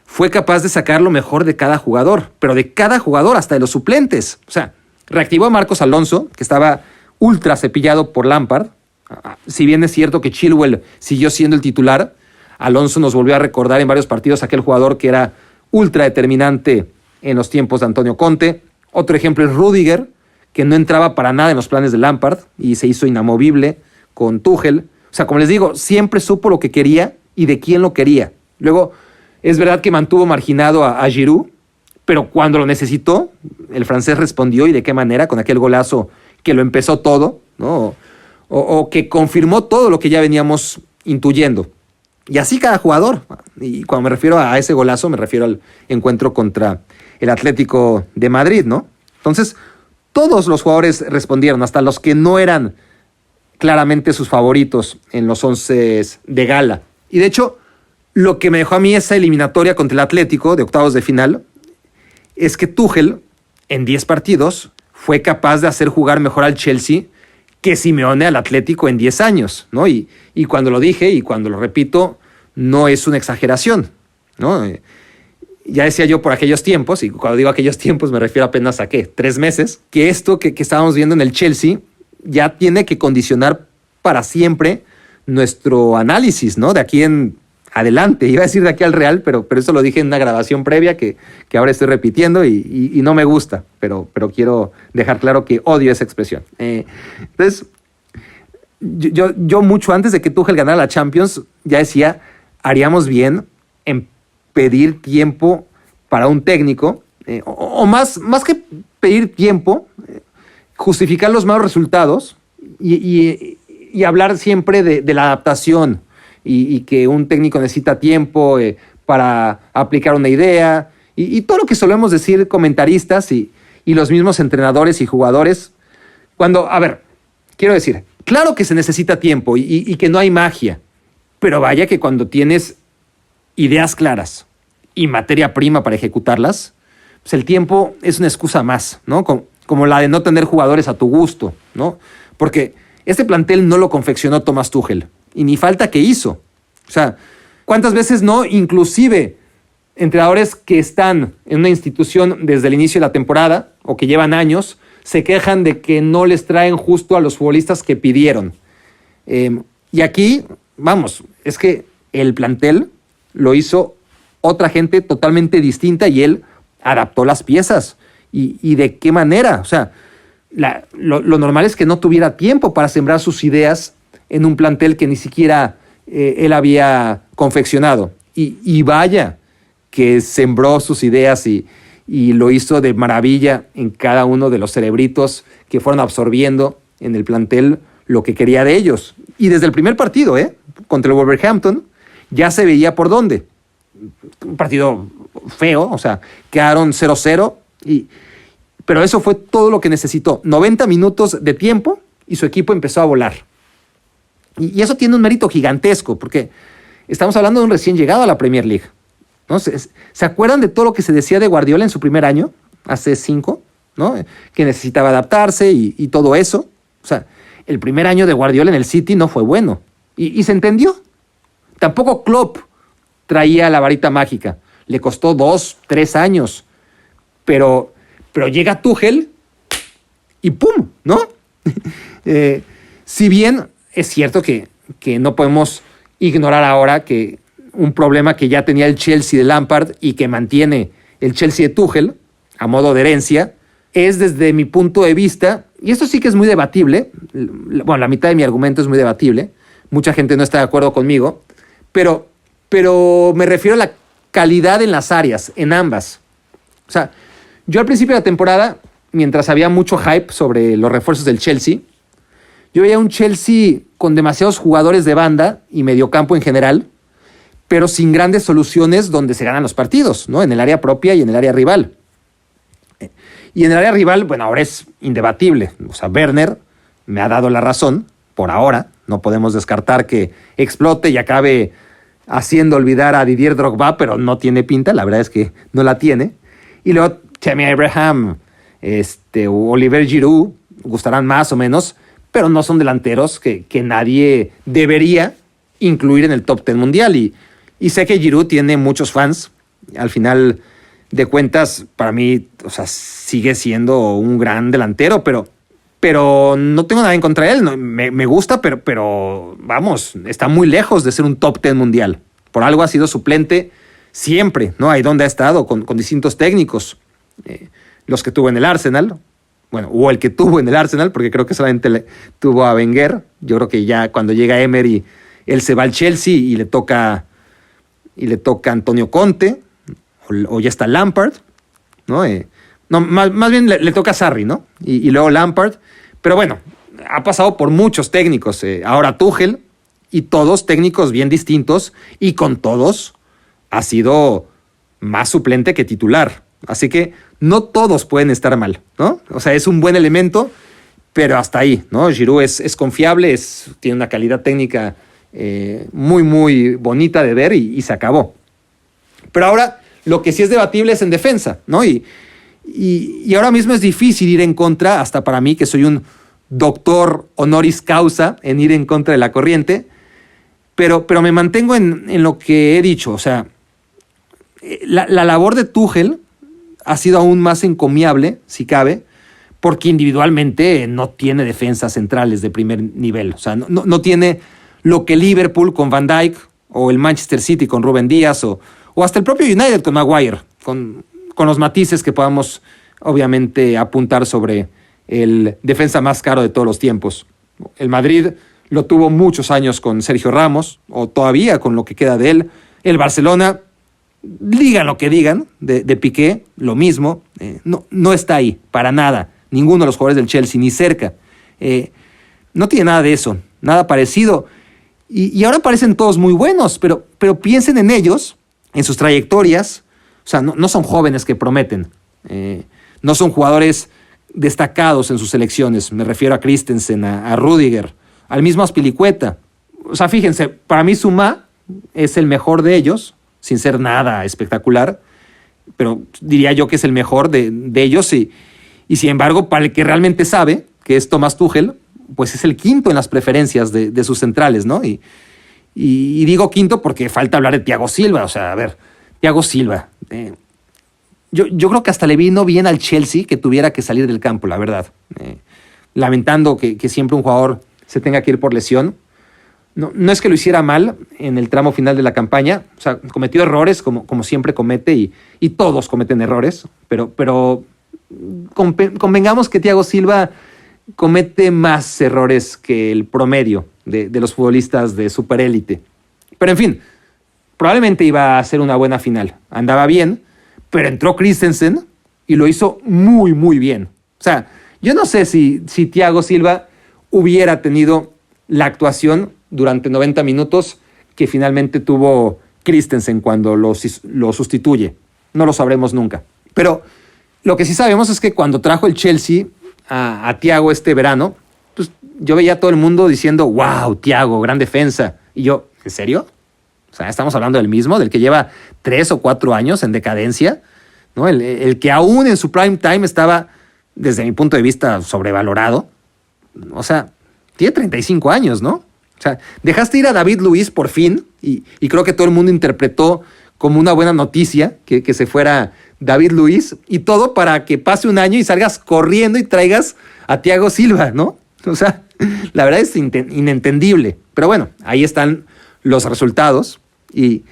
fue capaz de sacar lo mejor de cada jugador, pero de cada jugador, hasta de los suplentes. O sea, reactivó a Marcos Alonso, que estaba ultra cepillado por Lampard. Si bien es cierto que Chilwell siguió siendo el titular, Alonso nos volvió a recordar en varios partidos aquel jugador que era ultra determinante en los tiempos de Antonio Conte. Otro ejemplo es Rüdiger, que no entraba para nada en los planes de Lampard y se hizo inamovible con Tuchel. O sea, como les digo, siempre supo lo que quería y de quién lo quería. Luego, es verdad que mantuvo marginado a Giroud, pero cuando lo necesitó, el francés respondió, y de qué manera, con aquel golazo que lo empezó todo, ¿no? O que confirmó todo lo que ya veníamos intuyendo. Y así cada jugador. Y cuando me refiero a ese golazo, me refiero al encuentro contra el Atlético de Madrid, ¿no? Entonces, todos los jugadores respondieron, hasta los que no eran claramente sus favoritos en los 11 de gala. Y de hecho, lo que me dejó a mí esa eliminatoria contra el Atlético de octavos de final es que Tuchel, en 10 partidos, fue capaz de hacer jugar mejor al Chelsea que Simeone al Atlético en 10 años, ¿no? Y cuando lo dije y cuando lo repito, no es una exageración, ¿no? Ya decía yo por aquellos tiempos, y cuando digo aquellos tiempos me refiero apenas a, ¿qué? 3 meses, que esto que estábamos viendo en el Chelsea ya tiene que condicionar para siempre nuestro análisis, ¿no? De aquí en adelante, iba a decir de aquí al Real, pero eso lo dije en una grabación previa que ahora estoy repitiendo y no me gusta, pero quiero dejar claro que odio esa expresión. Entonces, yo mucho antes de que Tuchel ganara la Champions ya decía, haríamos bien en pedir tiempo para un técnico, o más que pedir tiempo, justificar los malos resultados y y hablar siempre de la adaptación y que un técnico necesita tiempo para aplicar una idea y todo lo que solemos decir comentaristas y los mismos entrenadores y jugadores. Cuando, a ver, quiero decir, claro que se necesita tiempo y que no hay magia, pero vaya que cuando tienes ideas claras y materia prima para ejecutarlas, pues el tiempo es una excusa más, ¿no? Como la de no tener jugadores a tu gusto, ¿no? Porque este plantel no lo confeccionó Thomas Tuchel y ni falta que hizo. O sea, ¿cuántas veces no? Inclusive entrenadores que están en una institución desde el inicio de la temporada o que llevan años se quejan de que no les traen justo a los futbolistas que pidieron. Y aquí, vamos, es que el plantel lo hizo otra gente totalmente distinta y él adaptó las piezas. ¿Y de qué manera? O sea, lo normal es que no tuviera tiempo para sembrar sus ideas en un plantel que ni siquiera él había confeccionado. Y vaya que sembró sus ideas y lo hizo de maravilla en cada uno de los cerebritos que fueron absorbiendo en el plantel lo que quería de ellos. Y desde el primer partido, contra el Wolverhampton, ya se veía por dónde. Un partido feo, o sea, quedaron 0-0, pero eso fue todo lo que necesitó. 90 minutos de tiempo y su equipo empezó a volar. Y eso tiene un mérito gigantesco, porque estamos hablando de un recién llegado a la Premier League, ¿no? ¿Se acuerdan de todo lo que se decía de Guardiola en su primer año, hace 5, ¿no? Que necesitaba adaptarse y todo eso. O sea, el primer año de Guardiola en el City no fue bueno. Y se entendió. Tampoco Klopp traía la varita mágica. Le costó 2, 3 años. Pero llega Tuchel y ¡pum!, ¿no? Si bien es cierto que no podemos ignorar ahora que un problema que ya tenía el Chelsea de Lampard y que mantiene el Chelsea de Tuchel a modo de herencia, es desde mi punto de vista, y esto sí que es muy debatible, bueno, la mitad de mi argumento es muy debatible, mucha gente no está de acuerdo conmigo, pero me refiero a la calidad en las áreas, en ambas. O sea, yo al principio de la temporada, mientras había mucho hype sobre los refuerzos del Chelsea, yo veía un Chelsea con demasiados jugadores de banda y mediocampo en general, pero sin grandes soluciones donde se ganan los partidos, ¿no? En el área propia y en el área rival. Y en el área rival, bueno, ahora es indebatible. O sea, Werner me ha dado la razón, por ahora. No podemos descartar que explote y acabe haciendo olvidar a Didier Drogba, pero no tiene pinta, la verdad es que no la tiene. Y luego Tammy Abraham, Oliver Giroud, gustarán más o menos, pero no son delanteros que nadie debería incluir en el top 10 mundial. Y sé que Giroud tiene muchos fans. Al final de cuentas, para mí, o sea, sigue siendo un gran delantero, pero no tengo nada en contra de él. No, me gusta, pero vamos, está muy lejos de ser un top 10 mundial. Por algo ha sido suplente siempre, ¿no? Ahí donde ha estado con distintos técnicos. Los que tuvo en el Arsenal, bueno, o el que tuvo en el Arsenal, porque creo que solamente tuvo a Wenger. Yo creo que ya cuando llega Emery, él se va al Chelsea y le toca Antonio Conte, o ya está Lampard, ¿no? No, más bien le toca a Sarri, ¿no? Y luego Lampard. Pero bueno, ha pasado por muchos técnicos. Ahora Tuchel, y todos técnicos bien distintos, y con todos ha sido más suplente que titular. Así que no todos pueden estar mal, ¿no? O sea, es un buen elemento, pero hasta ahí, ¿no? Giroud es confiable, tiene una calidad técnica muy, muy bonita de ver y se acabó. Pero ahora lo que sí es debatible es en defensa, ¿no? Y ahora mismo es difícil ir en contra, hasta para mí, que soy un doctor honoris causa en ir en contra de la corriente, pero me mantengo en lo que he dicho. O sea, la labor de Tuchel ha sido aún más encomiable, si cabe, porque individualmente no tiene defensas centrales de primer nivel. O sea, no tiene lo que Liverpool con Van Dijk, o el Manchester City con Rúben Díaz, o hasta el propio United con Maguire, con los matices que podamos obviamente apuntar sobre el defensa más caro de todos los tiempos. El Madrid lo tuvo muchos años con Sergio Ramos, o todavía con lo que queda de él. El Barcelona, digan lo que digan, de Piqué, lo mismo, no está ahí, para nada. Ninguno de los jugadores del Chelsea, ni cerca. No tiene nada de eso. nada parecido. Y ahora parecen todos muy buenos, pero piensen en ellos, en sus trayectorias. O sea, no son jóvenes que prometen. No son jugadores destacados en sus selecciones. Me refiero a Christensen, a Rudiger, al mismo Azpilicueta. O sea, fíjense, para mí Suma es el mejor de ellos, sin ser nada espectacular, pero diría yo que es el mejor de ellos. Y sin embargo, para el que realmente sabe, que es Thomas Tuchel, pues es el quinto en las preferencias de sus centrales, ¿no? Y digo quinto porque falta hablar de Thiago Silva. O sea, a ver, Thiago Silva. Yo creo que hasta le vino bien al Chelsea que tuviera que salir del campo, la verdad. Lamentando que siempre un jugador se tenga que ir por lesión. No es que lo hiciera mal en el tramo final de la campaña. O sea, cometió errores como siempre comete y todos cometen errores. Pero convengamos que Thiago Silva comete más errores que el promedio de los futbolistas de superélite. Pero en fin, probablemente iba a ser una buena final. Andaba bien, pero entró Christensen y lo hizo muy, muy bien. O sea, yo no sé si Thiago Silva hubiera tenido la actuación durante 90 minutos que finalmente tuvo Christensen cuando lo sustituye. No lo sabremos nunca. Pero lo que sí sabemos es que cuando trajo el Chelsea a Thiago este verano, pues yo veía a todo el mundo diciendo, wow, Thiago, gran defensa. Y yo, ¿en serio? O sea, estamos hablando del mismo, del que lleva 3 o 4 años en decadencia, ¿no? El que aún en su prime time estaba, desde mi punto de vista, sobrevalorado. O sea, tiene 35 años, ¿no? O sea, dejaste ir a David Luiz por fin, y creo que todo el mundo interpretó como una buena noticia que se fuera David Luiz, y todo para que pase un año y salgas corriendo y traigas a Thiago Silva, ¿no? O sea, la verdad es inentendible. Pero bueno, ahí están los resultados. Y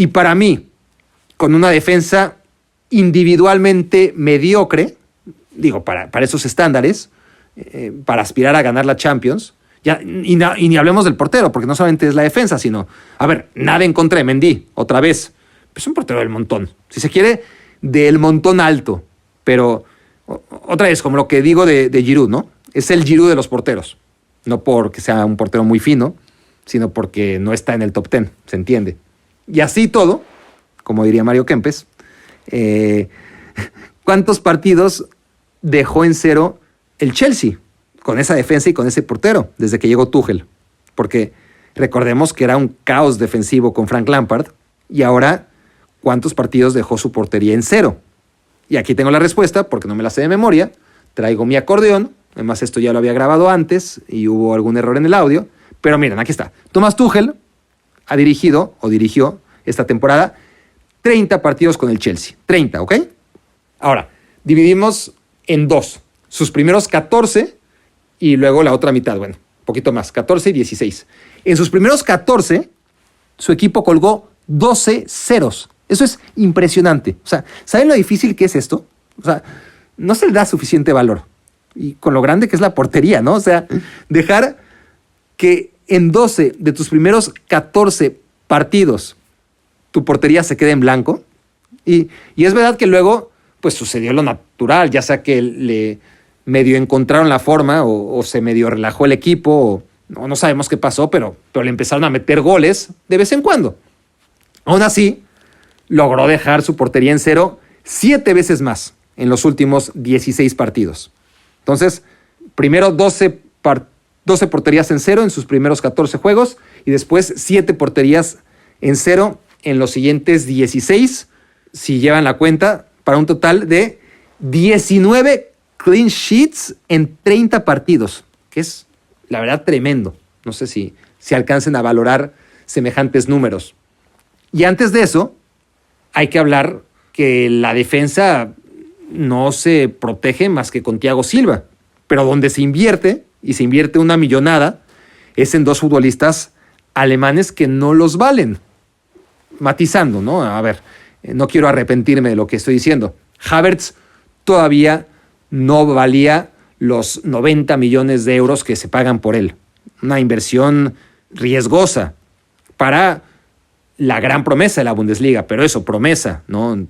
para mí, con una defensa individualmente mediocre, digo, para esos estándares, para aspirar a ganar la Champions, ya, y ni hablemos del portero, porque no solamente es la defensa, sino, a ver, nada en contra de Mendy, otra vez. Es un portero del montón. Si se quiere, del montón alto. Pero, otra vez, como lo que digo de Giroud, ¿no? Es el Giroud de los porteros. No porque sea un portero muy fino, sino porque no está en el top 10, se entiende. Y así todo, como diría Mario Kempes, ¿cuántos partidos dejó en cero el Chelsea con esa defensa y con ese portero desde que llegó Tuchel? Porque recordemos que era un caos defensivo con Frank Lampard, y ahora, ¿cuántos partidos dejó su portería en cero? Y aquí tengo la respuesta, porque no me la sé de memoria. Traigo mi acordeón. Además, esto ya lo había grabado antes y hubo algún error en el audio. Pero miren, aquí está. Thomas Tuchel dirigió esta temporada 30 partidos con el Chelsea. 30, ¿ok? Ahora, dividimos en dos. Sus primeros 14 y luego la otra mitad. Bueno, un poquito más. 14 y 16. En sus primeros 14, su equipo colgó 12 ceros. Eso es impresionante. O sea, ¿saben lo difícil que es esto? O sea, no se le da suficiente valor. Y con lo grande que es la portería, ¿no? O sea, dejar que en 12 de tus primeros 14 partidos tu portería se quede en blanco. Y es verdad que luego pues sucedió lo natural, ya sea que le medio encontraron la forma o se medio relajó el equipo o no sabemos qué pasó, pero le empezaron a meter goles de vez en cuando. Aún así, logró dejar su portería en cero 7 veces más en los últimos 16 partidos. Entonces, primero 12 porterías en cero en sus primeros 14 juegos y después 7 porterías en cero en los siguientes 16, si llevan la cuenta, para un total de 19 clean sheets en 30 partidos, que es, la verdad, tremendo. No sé si alcancen a valorar semejantes números. Y antes de eso, hay que hablar que la defensa no se protege más que con Thiago Silva, pero donde se invierte, y se invierte una millonada, es en 2 futbolistas alemanes que no los valen. Matizando, ¿no? A ver, no quiero arrepentirme de lo que estoy diciendo. Havertz todavía no valía los 90 millones de euros que se pagan por él. Una inversión riesgosa para la gran promesa de la Bundesliga, pero eso, promesa, no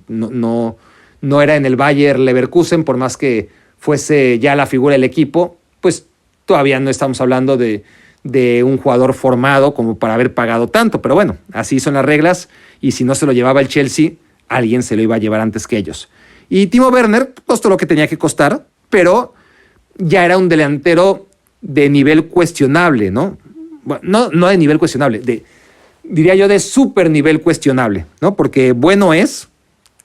era en el Bayer Leverkusen, por más que fuese ya la figura del equipo, pues todavía no estamos hablando de de un jugador formado como para haber pagado tanto. Pero bueno, así son las reglas y si no se lo llevaba el Chelsea, alguien se lo iba a llevar antes que ellos. Y Timo Werner costó lo que tenía que costar, pero ya era un delantero de nivel cuestionable, ¿no? Bueno, no de nivel cuestionable, diría yo de súper nivel cuestionable, ¿no? Porque bueno es,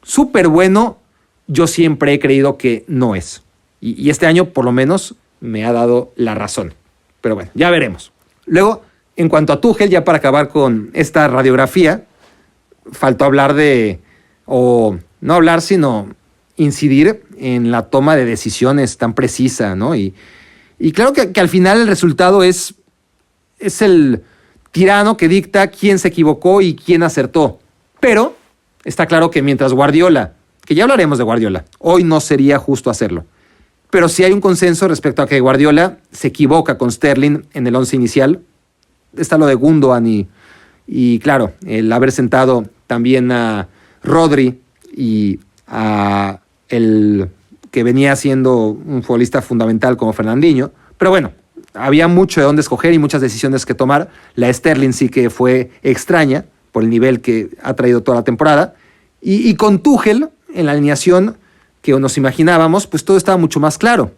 súper bueno, yo siempre he creído que no es. Y este año, por lo menos, me ha dado la razón. Pero bueno, ya veremos. Luego, en cuanto a Tuchel, ya para acabar con esta radiografía, faltó hablar o no hablar, sino incidir en la toma de decisiones tan precisa, ¿no? Y claro que al final el resultado es el tirano que dicta quién se equivocó y quién acertó. Pero está claro que mientras Guardiola, que ya hablaremos de Guardiola, hoy no sería justo hacerlo. Pero sí hay un consenso respecto a que Guardiola se equivoca con Sterling en el 11 inicial. Está lo de Gundogan y claro, el haber sentado también a Rodri y a el que venía siendo un futbolista fundamental como Fernandinho. Pero bueno, había mucho de dónde escoger y muchas decisiones que tomar. La Sterling sí que fue extraña por el nivel que ha traído toda la temporada. Y con Tuchel en la alineación que nos imaginábamos, pues todo estaba mucho más claro.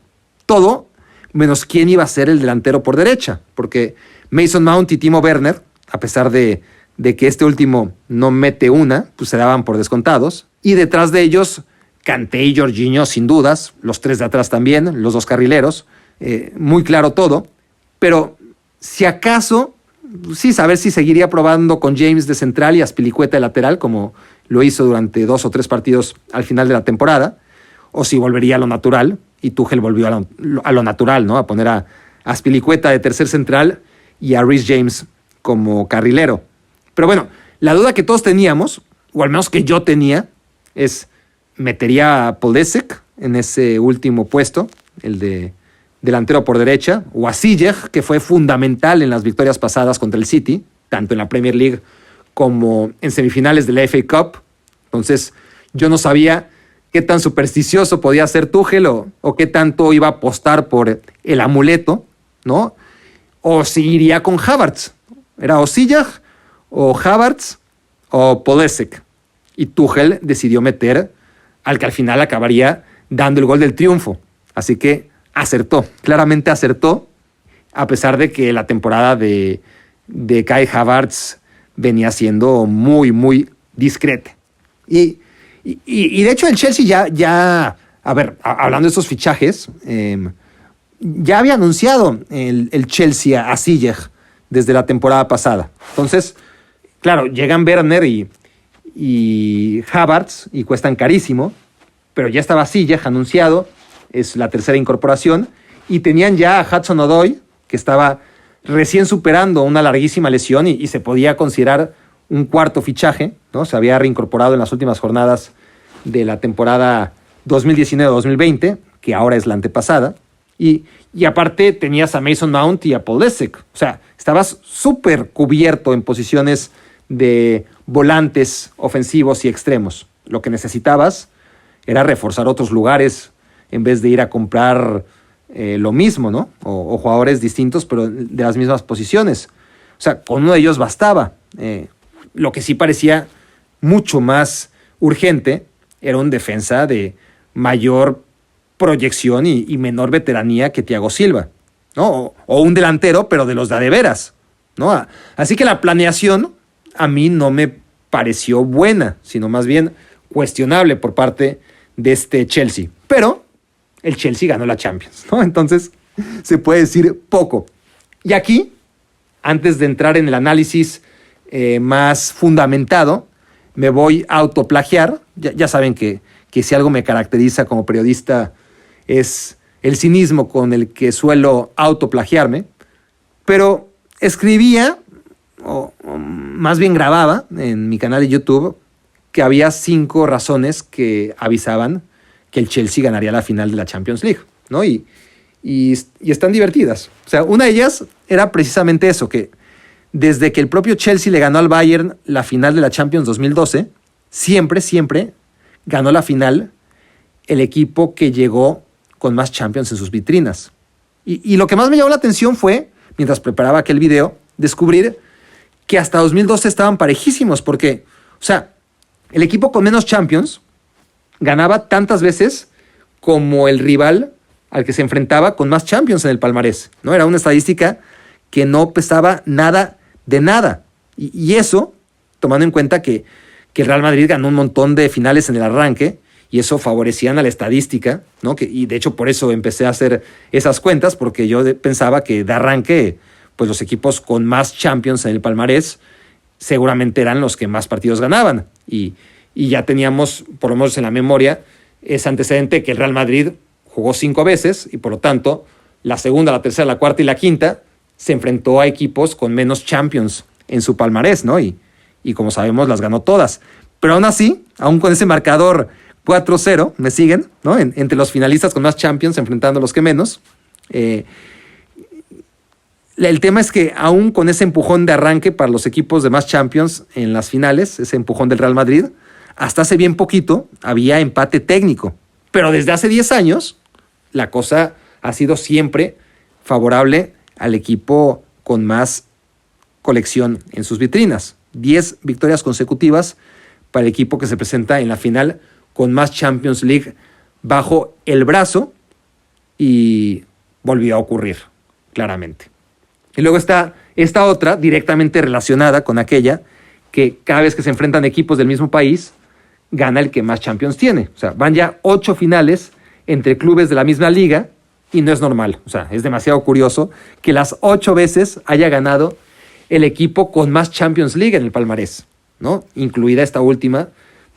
Todo menos quién iba a ser el delantero por derecha, porque Mason Mount y Timo Werner, a pesar de que este último no mete una, pues se daban por descontados. Y detrás de ellos, Kanté y Jorginho, sin dudas, los tres de atrás también, los dos carrileros, muy claro todo. Pero si acaso, sí, saber si seguiría probando con James de central y Azpilicueta de lateral, como lo hizo durante 2 o 3 partidos al final de la temporada, o si volvería a lo natural, y Tuchel volvió a lo natural, ¿no? A poner a Azpilicueta de tercer central y a Reece James como carrilero. Pero bueno, la duda que todos teníamos, o al menos que yo tenía, es, ¿metería a Poldesek en ese último puesto, el de delantero por derecha, o a Ziyech, que fue fundamental en las victorias pasadas contra el City, tanto en la Premier League como en semifinales de la FA Cup? Entonces, yo no sabía qué tan supersticioso podía ser Tuchel o qué tanto iba a apostar por el amuleto, ¿no? O si iría con Havertz. Era o Ziyech, o Havertz, o Poldesek. Y Tuchel decidió meter al que al final acabaría dando el gol del triunfo. Así que acertó, claramente acertó, a pesar de que la temporada de Kai Havertz venía siendo muy, muy discreta. Y de hecho el Chelsea ya a ver, hablando de estos fichajes, ya había anunciado el Chelsea a Ziyech desde la temporada pasada. Entonces, claro, llegan Werner y Havertz y cuestan carísimo, pero ya estaba Ziyech anunciado, es la tercera incorporación, y tenían ya a Hudson-Odoi, que estaba recién superando una larguísima lesión y se podía considerar un cuarto fichaje, ¿no? Se había reincorporado en las últimas jornadas de la temporada 2019-2020, que ahora es la antepasada, y aparte tenías a Mason Mount y a Poldesek. O sea, estabas súper cubierto en posiciones de volantes ofensivos y extremos. Lo que necesitabas era reforzar otros lugares en vez de ir a comprar lo mismo, ¿no? O jugadores distintos, pero de las mismas posiciones. O sea, con uno de ellos bastaba. Lo que sí parecía mucho más urgente era un defensa de mayor proyección y menor veteranía que Thiago Silva, ¿no? O un delantero, pero de los de veras, ¿no? Así que la planeación a mí no me pareció buena, sino más bien cuestionable por parte de este Chelsea. Pero el Chelsea ganó la Champions, ¿no? Entonces se puede decir poco. Y aquí, antes de entrar en el análisis más fundamentado, me voy a autoplagiar. Ya saben que si algo me caracteriza como periodista es el cinismo con el que suelo autoplagiarme, pero escribía, o más bien grababa en mi canal de YouTube, que había 5 razones que avisaban que el Chelsea ganaría la final de la Champions League, ¿no? Y están divertidas. O sea, una de ellas era precisamente eso, que desde que el propio Chelsea le ganó al Bayern la final de la Champions 2012, siempre ganó la final el equipo que llegó con más Champions en sus vitrinas. Y lo que más me llamó la atención fue mientras preparaba aquel video, descubrir que hasta 2012 estaban parejísimos, porque, o sea, el equipo con menos Champions ganaba tantas veces como el rival al que se enfrentaba con más Champions en el palmarés, ¿no? Era una estadística que no pesaba nada de nada. Y eso, tomando en cuenta que el Real Madrid ganó un montón de finales en el arranque, y eso favorecían a la estadística, ¿no? Y de hecho por eso empecé a hacer esas cuentas, porque yo pensaba que de arranque, pues los equipos con más Champions en el palmarés seguramente eran los que más partidos ganaban. Y ya teníamos, por lo menos en la memoria, ese antecedente que el Real Madrid jugó 5 veces y por lo tanto la segunda, la tercera, la cuarta y la quinta se enfrentó a equipos con menos Champions en su palmarés, ¿no? Y como sabemos las ganó todas. Pero aún así, aún con ese marcador 4-0, me siguen, ¿no? Entre los finalistas con más Champions enfrentando a los que menos. El tema es que aún con ese empujón de arranque para los equipos de más Champions en las finales, ese empujón del Real Madrid, hasta hace bien poquito había empate técnico. Pero desde hace 10 años, la cosa ha sido siempre favorable al equipo con más colección en sus vitrinas. 10 victorias consecutivas para el equipo que se presenta en la final con más Champions League bajo el brazo, y volvió a ocurrir, claramente. Y luego está esta otra, directamente relacionada con aquella, que cada vez que se enfrentan equipos del mismo país, gana el que más Champions tiene. O sea, van ya 8 finales entre clubes de la misma liga, y no es normal. O sea, es demasiado curioso que las 8 veces haya ganado el equipo con más Champions League en el palmarés, ¿no? Incluida esta última,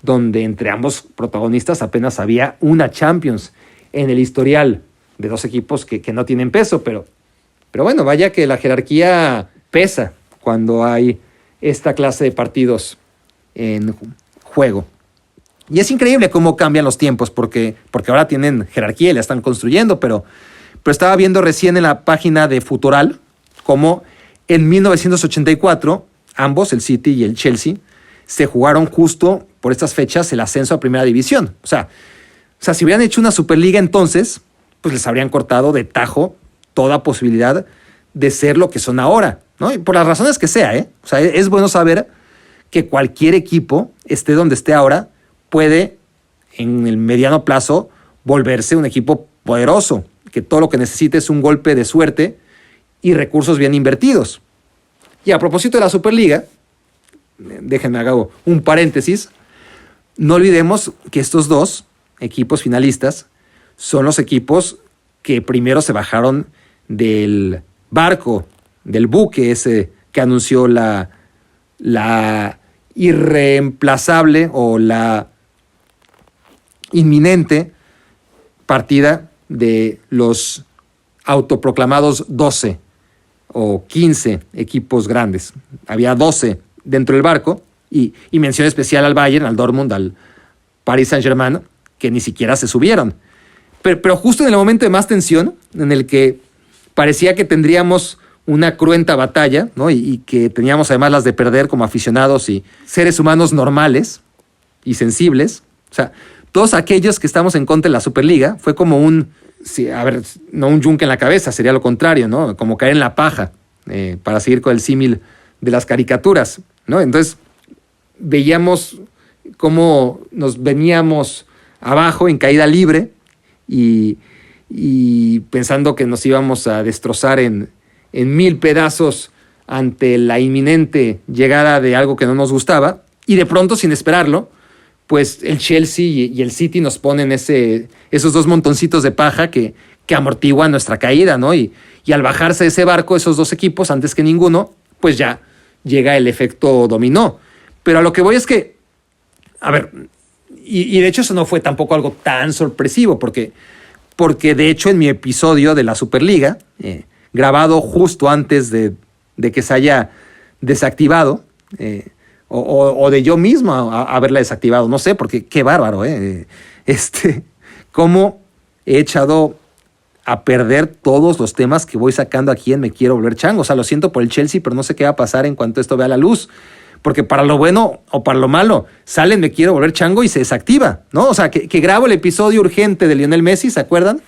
donde entre ambos protagonistas apenas había una Champions en el historial de 2 equipos que no tienen peso, pero bueno, vaya que la jerarquía pesa cuando hay esta clase de partidos en juego. Y es increíble cómo cambian los tiempos, porque ahora tienen jerarquía y la están construyendo, pero estaba viendo recién en la página de Futural cómo en 1984 ambos, el City y el Chelsea, se jugaron justo por estas fechas el ascenso a Primera División. O sea, si hubieran hecho una Superliga entonces, pues les habrían cortado de tajo toda posibilidad de ser lo que son ahora, ¿no? Y por las razones que sea, ¿eh? O sea, es bueno saber que cualquier equipo, esté donde esté ahora, puede en el mediano plazo volverse un equipo poderoso, que todo lo que necesite es un golpe de suerte y recursos bien invertidos. Y a propósito de la Superliga, déjenme hacer un paréntesis, no olvidemos que estos 2 equipos finalistas son los equipos que primero se bajaron del barco, del buque ese que anunció la irreemplazable o la inminente partida de los autoproclamados 12 o 15 equipos grandes. Había 12 dentro del barco, y mención especial al Bayern, al Dortmund, al Paris Saint-Germain, que ni siquiera se subieron. Pero justo en el momento de más tensión, en el que parecía que tendríamos una cruenta batalla, ¿no? y que teníamos además las de perder como aficionados y seres humanos normales y sensibles, o sea, todos aquellos que estamos en contra de la Superliga, fue como no un yunque en la cabeza, sería lo contrario, ¿no? Como caer en la paja, para seguir con el símil de las caricaturas, ¿no? Entonces, veíamos cómo nos veníamos abajo en caída libre y pensando que nos íbamos a destrozar en 1000 pedazos ante la inminente llegada de algo que no nos gustaba, y de pronto, sin esperarlo, pues el Chelsea y el City nos ponen esos 2 montoncitos de paja que amortiguan nuestra caída, ¿no? Y al bajarse de ese barco, esos 2 equipos, antes que ninguno, pues ya llega el efecto dominó. Pero a lo que voy es que, a ver, y de hecho eso no fue tampoco algo tan sorpresivo, porque de hecho en mi episodio de la Superliga, grabado justo antes de que se haya desactivado, o de yo mismo haberla desactivado, no sé, porque qué bárbaro, cómo he echado a perder todos los temas que voy sacando aquí en Me Quiero Volver Chango. O sea, lo siento por el Chelsea, pero no sé qué va a pasar en cuanto esto vea la luz, porque para lo bueno o para lo malo, sale en Me Quiero Volver Chango y se desactiva, ¿no? O sea, que grabo el episodio urgente de Lionel Messi, ¿se acuerdan?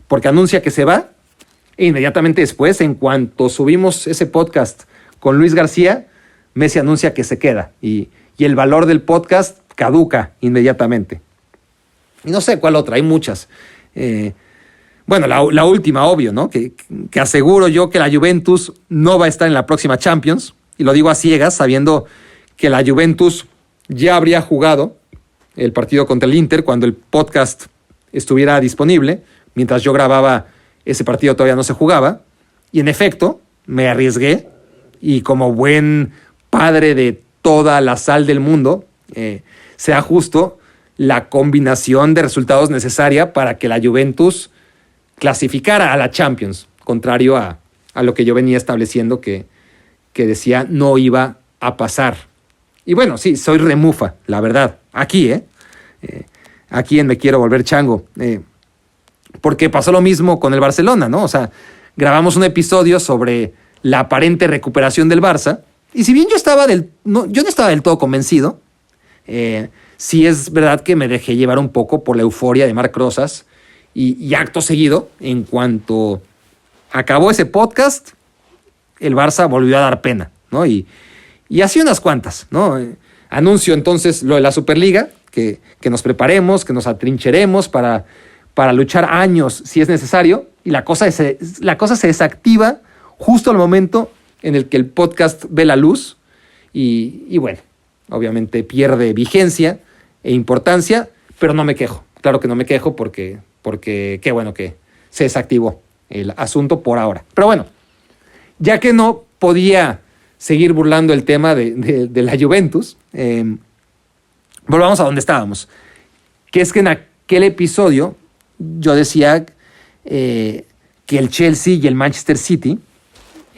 Porque anuncia que se va, E inmediatamente después, en cuanto subimos ese podcast con Luis García, Messi anuncia que se queda y el valor del podcast caduca inmediatamente. Y no sé cuál otra, hay muchas. Bueno, la última, obvio, ¿no? Que aseguro yo que la Juventus no va a estar en la próxima Champions, y lo digo a ciegas, sabiendo que la Juventus ya habría jugado el partido contra el Inter cuando el podcast estuviera disponible. Mientras yo grababa, ese partido todavía no se jugaba, y en efecto, me arriesgué, y como buen padre de toda la sal del mundo, sea justo la combinación de resultados necesaria para que la Juventus clasificara a la Champions, contrario a lo que yo venía estableciendo que decía no iba a pasar. Y bueno, sí, soy remufa, la verdad, aquí, aquí en Me Quiero Volver Chango, porque pasó lo mismo con el Barcelona, ¿no? O sea, grabamos un episodio sobre la aparente recuperación del Barça, y si bien yo no estaba del todo convencido, sí es verdad que me dejé llevar un poco por la euforia de Marc Rosas, y acto seguido, en cuanto acabó ese podcast, el Barça volvió a dar pena, ¿no? Y así unas cuantas, ¿no? Anuncio entonces lo de la Superliga, que nos preparemos, que nos atrincheremos para luchar años si es necesario, y la cosa se desactiva justo al momento en el que el podcast ve la luz, y bueno, obviamente pierde vigencia e importancia, pero no me quejo. Claro que no me quejo porque qué bueno que se desactivó el asunto por ahora. Pero bueno, ya que no podía seguir burlando el tema de la Juventus, volvamos a donde estábamos. Que es que en aquel episodio yo decía que el Chelsea y el Manchester City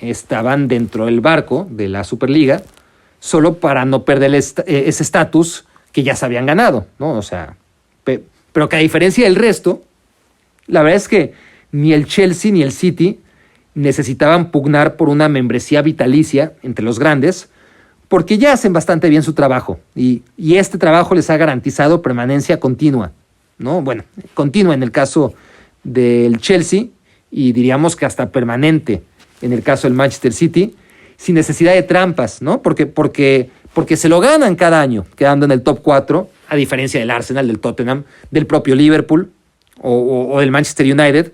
estaban dentro del barco de la Superliga solo para no perder ese estatus que ya se habían ganado, ¿no? O sea, pero que a diferencia del resto, la verdad es que ni el Chelsea ni el City necesitaban pugnar por una membresía vitalicia entre los grandes, porque ya hacen bastante bien su trabajo, y este trabajo les ha garantizado permanencia continua, ¿no? Bueno, continua en el caso del Chelsea, y diríamos que hasta permanente en el caso del Manchester City, sin necesidad de trampas, ¿no? Porque se lo ganan cada año, quedando en el top 4, a diferencia del Arsenal, del Tottenham, del propio Liverpool o del Manchester United,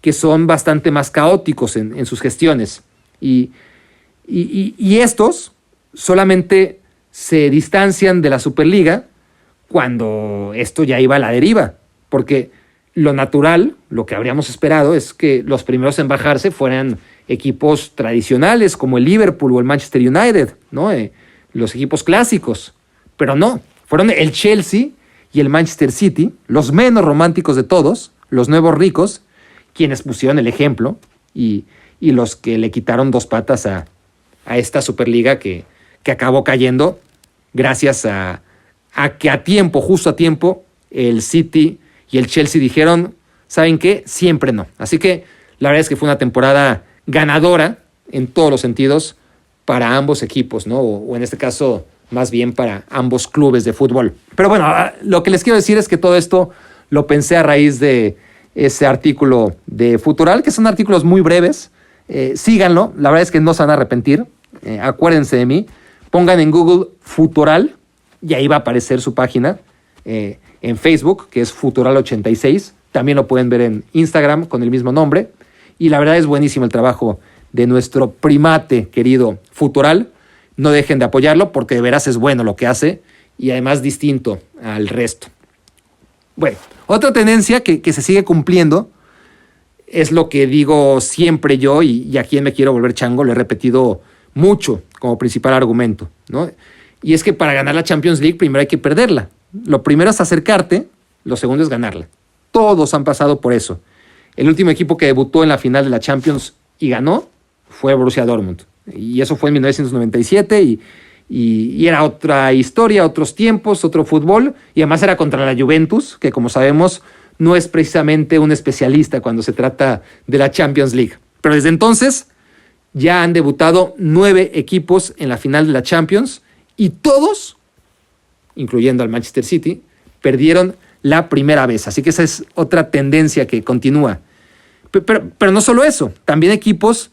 que son bastante más caóticos en sus gestiones. Y estos solamente se distancian de la Superliga cuando esto ya iba a la deriva, porque lo natural, lo que habríamos esperado, es que los primeros en bajarse fueran equipos tradicionales como el Liverpool o el Manchester United, ¿no? Los equipos clásicos, pero no, fueron el Chelsea y el Manchester City, los menos románticos de todos, los nuevos ricos, quienes pusieron el ejemplo y los que le quitaron dos patas a esta Superliga que acabó cayendo gracias a que a tiempo, justo a tiempo, el City y el Chelsea dijeron, ¿saben qué? Siempre no. Así que la verdad es que fue una temporada ganadora en todos los sentidos para ambos equipos, ¿no? O en este caso, más bien para ambos clubes de fútbol. Pero bueno, lo que les quiero decir es que todo esto lo pensé a raíz de ese artículo de Futural, que son artículos muy breves. Síganlo, la verdad es que no se van a arrepentir. Acuérdense de mí. Pongan en Google Futural y ahí va a aparecer su página. En Facebook, que es Futural86. También lo pueden ver en Instagram con el mismo nombre. Y la verdad es buenísimo el trabajo de nuestro primate querido Futural. No dejen de apoyarlo porque de veras es bueno lo que hace y además distinto al resto. Bueno, otra tendencia que se sigue cumpliendo es lo que digo siempre yo, y aquí en Me Quiero Volver Chango lo he repetido mucho como principal argumento, ¿no? Y es que para ganar la Champions League primero hay que perderla. Lo primero es acercarte, lo segundo es ganarla. Todos han pasado por eso. El último equipo que debutó en la final de la Champions y ganó fue Borussia Dortmund. Y eso fue en 1997 y era otra historia, otros tiempos, otro fútbol. Y además era contra la Juventus, que como sabemos no es precisamente un especialista cuando se trata de la Champions League. Pero desde entonces ya han debutado 9 equipos en la final de la Champions y todos, incluyendo al Manchester City, perdieron la primera vez. Así que esa es otra tendencia que continúa. Pero no solo eso, también equipos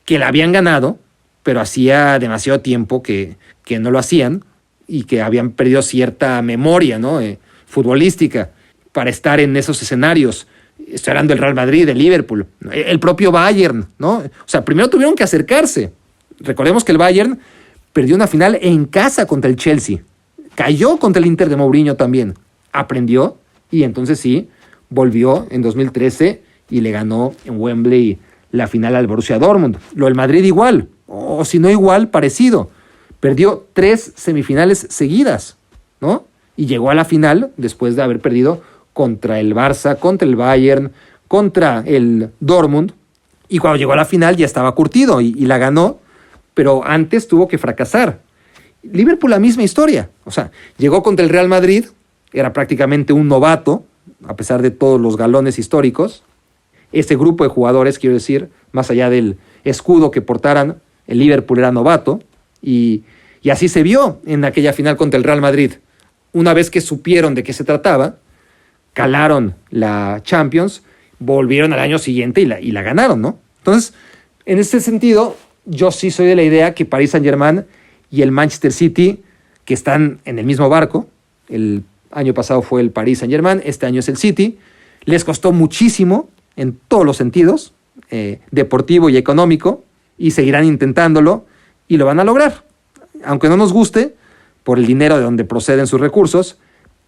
que la habían ganado, pero hacía demasiado tiempo que no lo hacían y que habían perdido cierta memoria, ¿no? Futbolística para estar en esos escenarios. Estoy hablando del Real Madrid, del Liverpool, el propio Bayern, ¿no? O sea, primero tuvieron que acercarse. Recordemos que el Bayern perdió una final en casa contra el Chelsea. Cayó contra el Inter de Mourinho también. Aprendió y entonces sí, volvió en 2013 y le ganó en Wembley la final al Borussia Dortmund. Lo del Madrid igual, o si no igual, parecido. Perdió 3 semifinales seguidas, ¿no? Y llegó a la final después de haber perdido contra el Barça, contra el Bayern, contra el Dortmund. Y cuando llegó a la final ya estaba curtido y la ganó, pero antes tuvo que fracasar. Liverpool la misma historia. O sea, llegó contra el Real Madrid, era prácticamente un novato, a pesar de todos los galones históricos. Ese grupo de jugadores, quiero decir, más allá del escudo que portaran, el Liverpool era novato. Y así se vio en aquella final contra el Real Madrid. Una vez que supieron de qué se trataba, calaron la Champions, volvieron al año siguiente y la ganaron, ¿no? Entonces, en ese sentido, yo sí soy de la idea que Paris Saint-Germain y el Manchester City, que están en el mismo barco, el año pasado fue el Paris Saint-Germain, este año es el City, les costó muchísimo en todos los sentidos, deportivo y económico, y seguirán intentándolo y lo van a lograr. Aunque no nos guste, por el dinero de donde proceden sus recursos,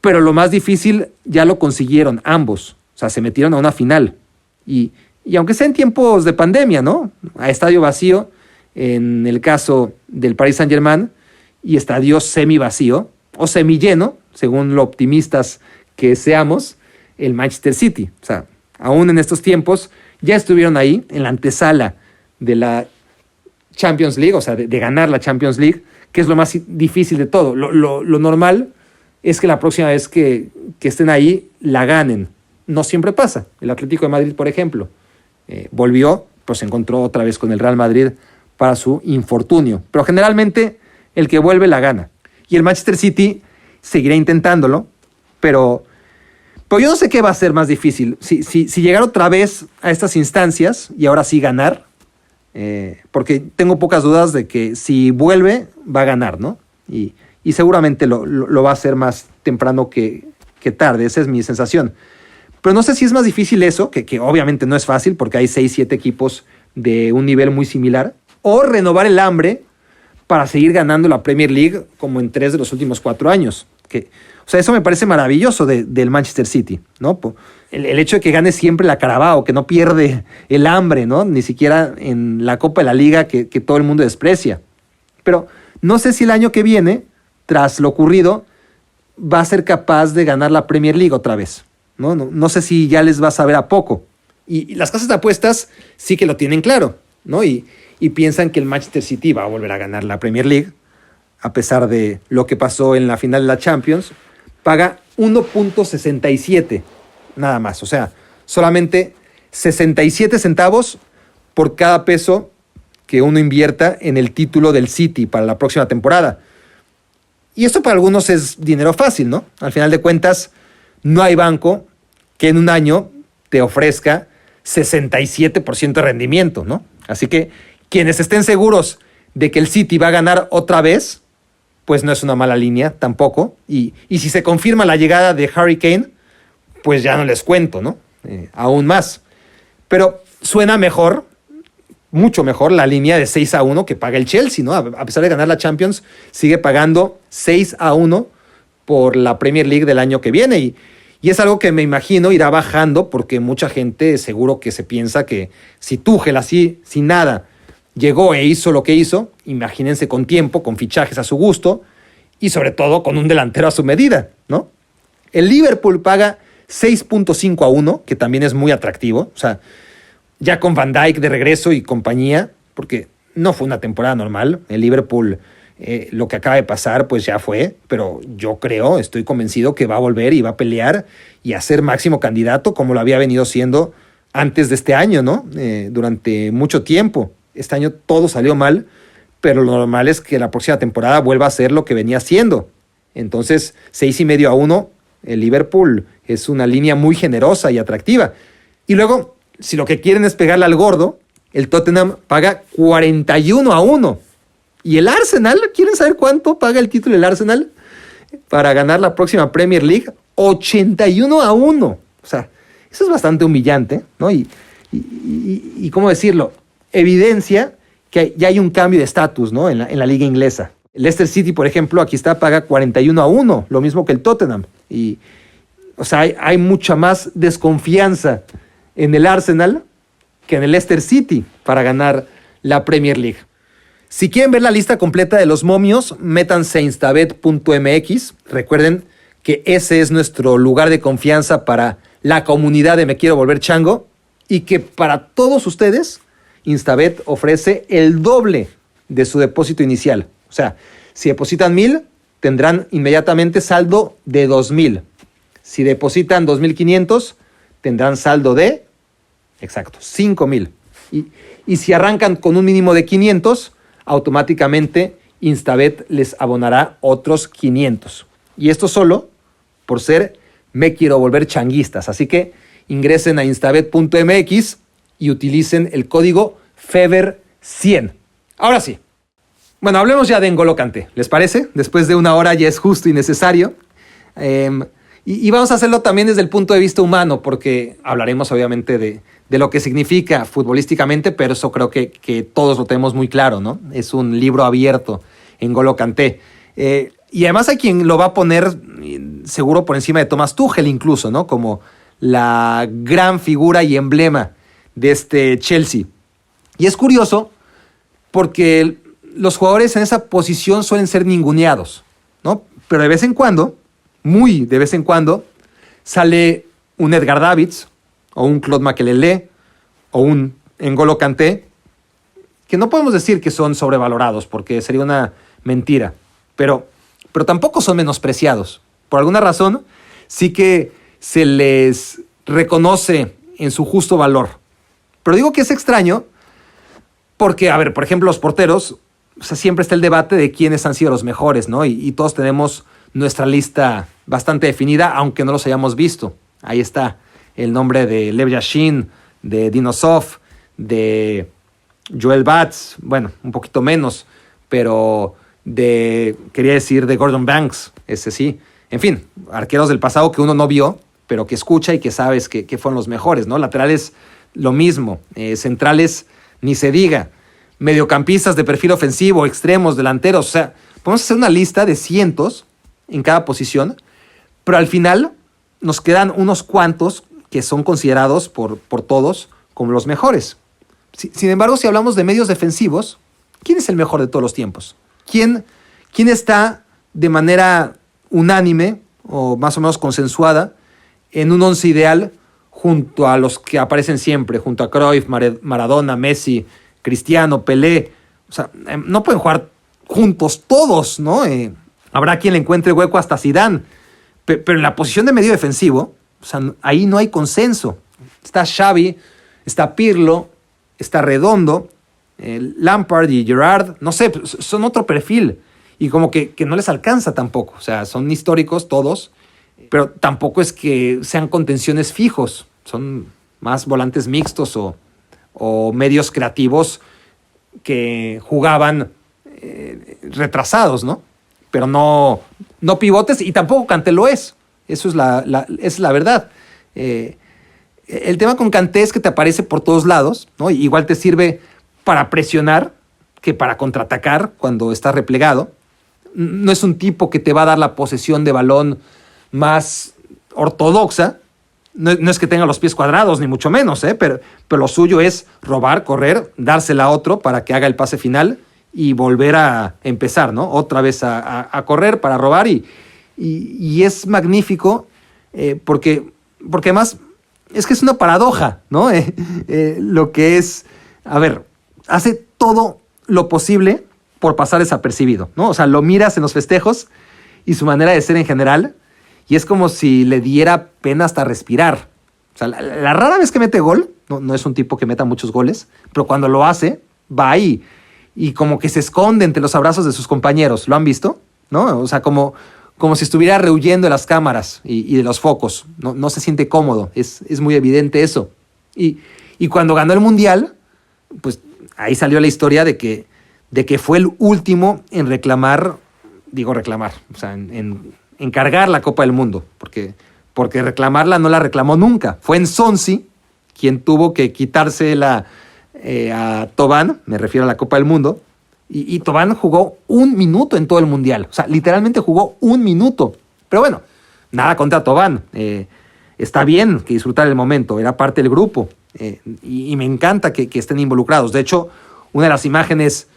pero lo más difícil ya lo consiguieron ambos. O sea, se metieron a una final. Y aunque sea en tiempos de pandemia, ¿no? A estadio vacío, en el caso del Paris Saint-Germain, y estadio semivacío o semilleno, según lo optimistas que seamos, el Manchester City. O sea, aún en estos tiempos ya estuvieron ahí en la antesala de la Champions League, o sea, de ganar la Champions League, que es lo más difícil de todo. Lo normal es que la próxima vez que estén ahí, la ganen. No siempre pasa. El Atlético de Madrid, por ejemplo, volvió, pues se encontró otra vez con el Real Madrid para su infortunio. Pero generalmente el que vuelve la gana. Y el Manchester City seguirá intentándolo, pero yo no sé qué va a ser más difícil. Si llegar otra vez a estas instancias y ahora sí ganar, porque tengo pocas dudas de que si vuelve, va a ganar, ¿no? Y seguramente lo va a hacer más temprano que tarde. Esa es mi sensación. Pero no sé si es más difícil eso, que obviamente no es fácil porque hay 6-7 equipos de un nivel muy similar, o renovar el hambre para seguir ganando la Premier League como en 3 de los últimos 4 años. O sea, eso me parece maravilloso del Manchester City, ¿no? El hecho de que gane siempre la Carabao, que no pierde el hambre, ¿no? Ni siquiera en la Copa de la Liga que todo el mundo desprecia. Pero no sé si el año que viene, tras lo ocurrido, va a ser capaz de ganar la Premier League otra vez. No sé si ya les va a saber a poco. Y las casas de apuestas sí que lo tienen claro, ¿no? Y piensan que el Manchester City va a volver a ganar la Premier League, a pesar de lo que pasó en la final de la Champions. Paga 1.67 nada más. O sea, solamente 67 centavos por cada peso que uno invierta en el título del City para la próxima temporada. Y esto para algunos es dinero fácil, ¿no? Al final de cuentas, no hay banco que en un año te ofrezca 67% de rendimiento, ¿no? Así que quienes estén seguros de que el City va a ganar otra vez, pues no es una mala línea tampoco. Y si se confirma la llegada de Harry Kane, pues ya no les cuento, ¿no? Aún más. Pero suena mejor, mucho mejor, la línea de 6-1 que paga el Chelsea, ¿no? A pesar de ganar la Champions, sigue pagando 6-1 por la Premier League del año que viene. Y es algo que me imagino irá bajando porque mucha gente seguro que se piensa que si Tuchel así, sin nada, llegó e hizo lo que hizo, imagínense con tiempo, con fichajes a su gusto y sobre todo con un delantero a su medida, ¿no? El Liverpool paga 6.5-1, que también es muy atractivo. O sea, ya con Van Dijk de regreso y compañía, porque no fue una temporada normal. El Liverpool, lo que acaba de pasar, pues ya fue, pero yo creo, estoy convencido que va a volver y va a pelear y a ser máximo candidato como lo había venido siendo antes de este año, ¿no? Durante mucho tiempo. Este año todo salió mal, pero lo normal es que la próxima temporada vuelva a ser lo que venía siendo. Entonces, 6.5-1, el Liverpool es una línea muy generosa y atractiva. Y luego, si lo que quieren es pegarle al gordo, el Tottenham paga 41-1. Y el Arsenal, ¿quieren saber cuánto paga el título del Arsenal para ganar la próxima Premier League? 81-1. O sea, eso es bastante humillante, ¿no? Y ¿cómo decirlo? Evidencia que ya hay un cambio de estatus, ¿no? en la liga inglesa. El Leicester City, por ejemplo, aquí paga 41-1, lo mismo que el Tottenham. Y, o sea, hay mucha más desconfianza en el Arsenal que en el Leicester City para ganar la Premier League. Si quieren ver la lista completa de los momios, métanse a instabet.mx. Recuerden que ese es nuestro lugar de confianza para la comunidad de Me Quiero Volver Chango y que para todos ustedes, Instabet ofrece el doble de su depósito inicial. O sea, si depositan 1,000, tendrán inmediatamente saldo de 2,000. Si depositan 2,500, tendrán saldo de, exacto, 5,000. Y si arrancan con un mínimo de 500, automáticamente Instabet les abonará otros 500. Y esto solo por ser Me Quiero Volver Changuistas. Así que ingresen a instabet.mx y utilicen el código FEBER100. Ahora sí. Bueno, hablemos ya de N'Golo Kanté, ¿les parece? Después de una hora ya es justo y necesario. Y vamos a hacerlo también desde el punto de vista humano, porque hablaremos obviamente de lo que significa futbolísticamente, pero eso creo que todos lo tenemos muy claro, ¿no? Es un libro abierto, N'Golo Kanté. Y además hay quien lo va a poner seguro por encima de Thomas Tuchel incluso, ¿no? Como la gran figura y emblema de este Chelsea. Y es curioso porque los jugadores en esa posición suelen ser ninguneados, ¿no? Pero de vez en cuando, muy de vez en cuando, sale un Edgar Davids o un Claude Makelele o un N'Golo Kanté, que no podemos decir que son sobrevalorados porque sería una mentira, pero tampoco son menospreciados. Por alguna razón, sí que se les reconoce en su justo valor. Pero digo que es extraño porque, a ver, por ejemplo, los porteros, o sea, siempre está el debate de quiénes han sido los mejores, ¿no? Y todos tenemos nuestra lista bastante definida, aunque no los hayamos visto. Ahí está el nombre de Lev Yashin, de Dino Zoff, de Joel Batz, bueno, un poquito menos, pero quería decir de Gordon Banks, ese sí. En fin, arqueros del pasado que uno no vio, pero que escucha y que sabes que fueron los mejores, ¿no? Laterales, lo mismo. Centrales, ni se diga. Mediocampistas de perfil ofensivo, extremos, delanteros. O sea, podemos hacer una lista de cientos en cada posición, pero al final nos quedan unos cuantos que son considerados por todos como los mejores. Sin embargo, si hablamos de medios defensivos, ¿quién es el mejor de todos los tiempos? ¿Quién está de manera unánime o más o menos consensuada en un once ideal junto a los que aparecen siempre, junto a Cruyff, Maradona, Messi, Cristiano, Pelé? O sea, no pueden jugar juntos todos, ¿no? Habrá quien le encuentre hueco hasta Zidane, pero en la posición de medio defensivo, o sea, ahí no hay consenso. Está Xavi, está Pirlo, está Redondo, Lampard y Gerrard, no sé, son otro perfil y como que no les alcanza tampoco. O sea, son históricos todos, pero tampoco es que sean contenciones fijos, son más volantes mixtos o medios creativos que jugaban retrasados, ¿no? Pero no pivotes, y tampoco Kanté lo es. Eso es la verdad. El tema con Kanté es que te aparece por todos lados, ¿no? Igual te sirve para presionar que para contraatacar cuando estás replegado. No es un tipo que te va a dar la posesión de balón más ortodoxa. No es que tenga los pies cuadrados, ni mucho menos, pero lo suyo es robar, correr, dársela a otro para que haga el pase final y volver a empezar, ¿no? Otra vez a correr para robar y es magnífico porque además es que es una paradoja, ¿no? Lo que es, a ver, hace todo lo posible por pasar desapercibido, ¿no? O sea, lo miras en los festejos y su manera de ser en general, y es como si le diera pena hasta respirar. O sea, la rara vez que mete gol, no es un tipo que meta muchos goles, pero cuando lo hace, va ahí y como que se esconde entre los abrazos de sus compañeros. ¿Lo han visto? ¿No? O sea, como si estuviera rehuyendo de las cámaras y de los focos. No se siente cómodo. Es muy evidente eso. Y Y cuando ganó el Mundial, pues ahí salió la historia de que fue el último en reclamar, o sea, en cargar la Copa del Mundo, porque reclamarla no la reclamó nunca. Fue en Swansea quien tuvo que quitársela a Thauvin, me refiero a la Copa del Mundo, y Thauvin jugó 1 minuto en todo el Mundial. O sea, literalmente jugó 1 minuto. Pero bueno, nada contra Thauvin. Está bien que disfrutar el momento, era parte del grupo. Y me encanta que estén involucrados. De hecho, una de las imágenes,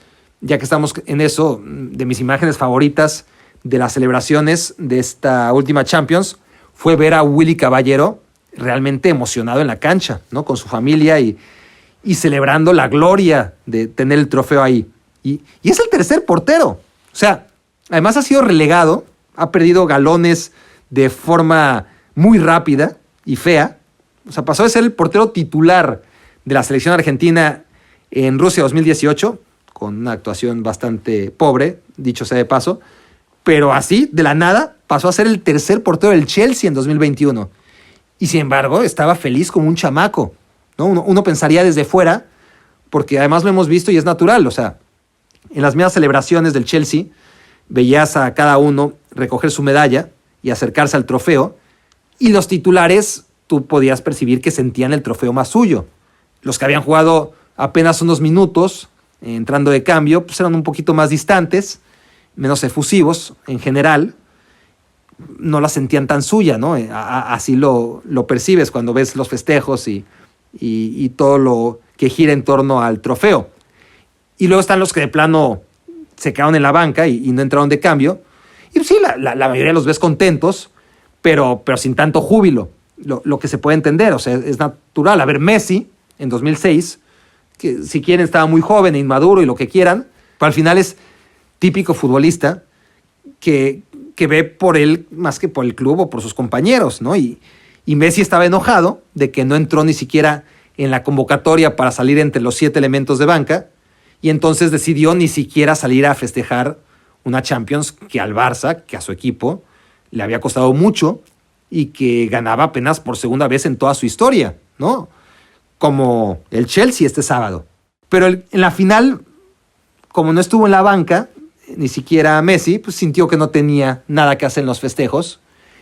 ya que estamos en eso, de mis imágenes favoritas de las celebraciones de esta última Champions, fue ver a Willy Caballero realmente emocionado en la cancha, ¿no? Con su familia y celebrando la gloria de tener el trofeo ahí. Y es el tercer portero. O sea, además ha sido relegado, ha perdido galones de forma muy rápida y fea. O sea, pasó de ser el portero titular de la selección argentina en Rusia 2018, con una actuación bastante pobre, dicho sea de paso, pero así, de la nada, pasó a ser el tercer portero del Chelsea en 2021. Y sin embargo, estaba feliz como un chamaco, ¿no? Uno pensaría desde fuera, porque además lo hemos visto y es natural. O sea, en las mismas celebraciones del Chelsea, veías a cada uno recoger su medalla y acercarse al trofeo, y los titulares tú podías percibir que sentían el trofeo más suyo. Los que habían jugado apenas unos minutos, entrando de cambio, pues eran un poquito más distantes, menos efusivos en general, no la sentían tan suya, ¿no? Así lo percibes cuando ves los festejos y todo lo que gira en torno al trofeo. Y luego están los que de plano se quedaron en la banca y no entraron de cambio. Y sí, la mayoría los ves contentos, pero sin tanto júbilo, lo que se puede entender. O sea, es natural. A ver, Messi, en 2006, que si quieren estaba muy joven e inmaduro y lo que quieran, pero al final es típico futbolista que ve por él más que por el club o por sus compañeros, ¿no? Y Messi estaba enojado de que no entró ni siquiera en la convocatoria para salir entre los 7 elementos de banca, y entonces decidió ni siquiera salir a festejar una Champions que al Barça, que a su equipo, le había costado mucho y que ganaba apenas por segunda vez en toda su historia, ¿no? Como el Chelsea este sábado. Pero en la final, como no estuvo en la banca, ni siquiera Messi, pues sintió que no tenía nada que hacer en los festejos.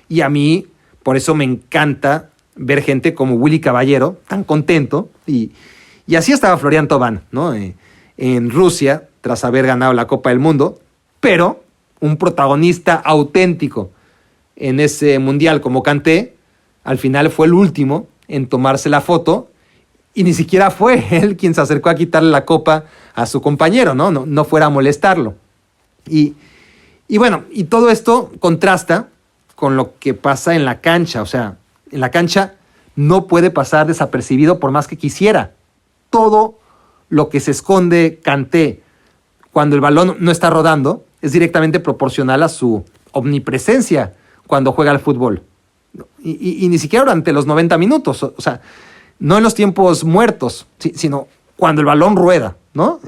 Y a mí, por eso me encanta ver gente como Willy Caballero, tan contento. Y así estaba Florian Thauvin, ¿no? En Rusia, tras haber ganado la Copa del Mundo. Pero un protagonista auténtico en ese mundial como Kanté, al final fue el último en tomarse la foto. Y ni siquiera fue él quien se acercó a quitarle la copa a su compañero, ¿no? No fuera a molestarlo. Y bueno, y todo esto contrasta con lo que pasa en la cancha. O sea, en la cancha no puede pasar desapercibido por más que quisiera. Todo lo que se esconde Kanté cuando el balón no está rodando es directamente proporcional a su omnipresencia cuando juega al fútbol. Y ni siquiera durante los 90 minutos. O sea, no en los tiempos muertos, sino cuando el balón rueda, ¿no?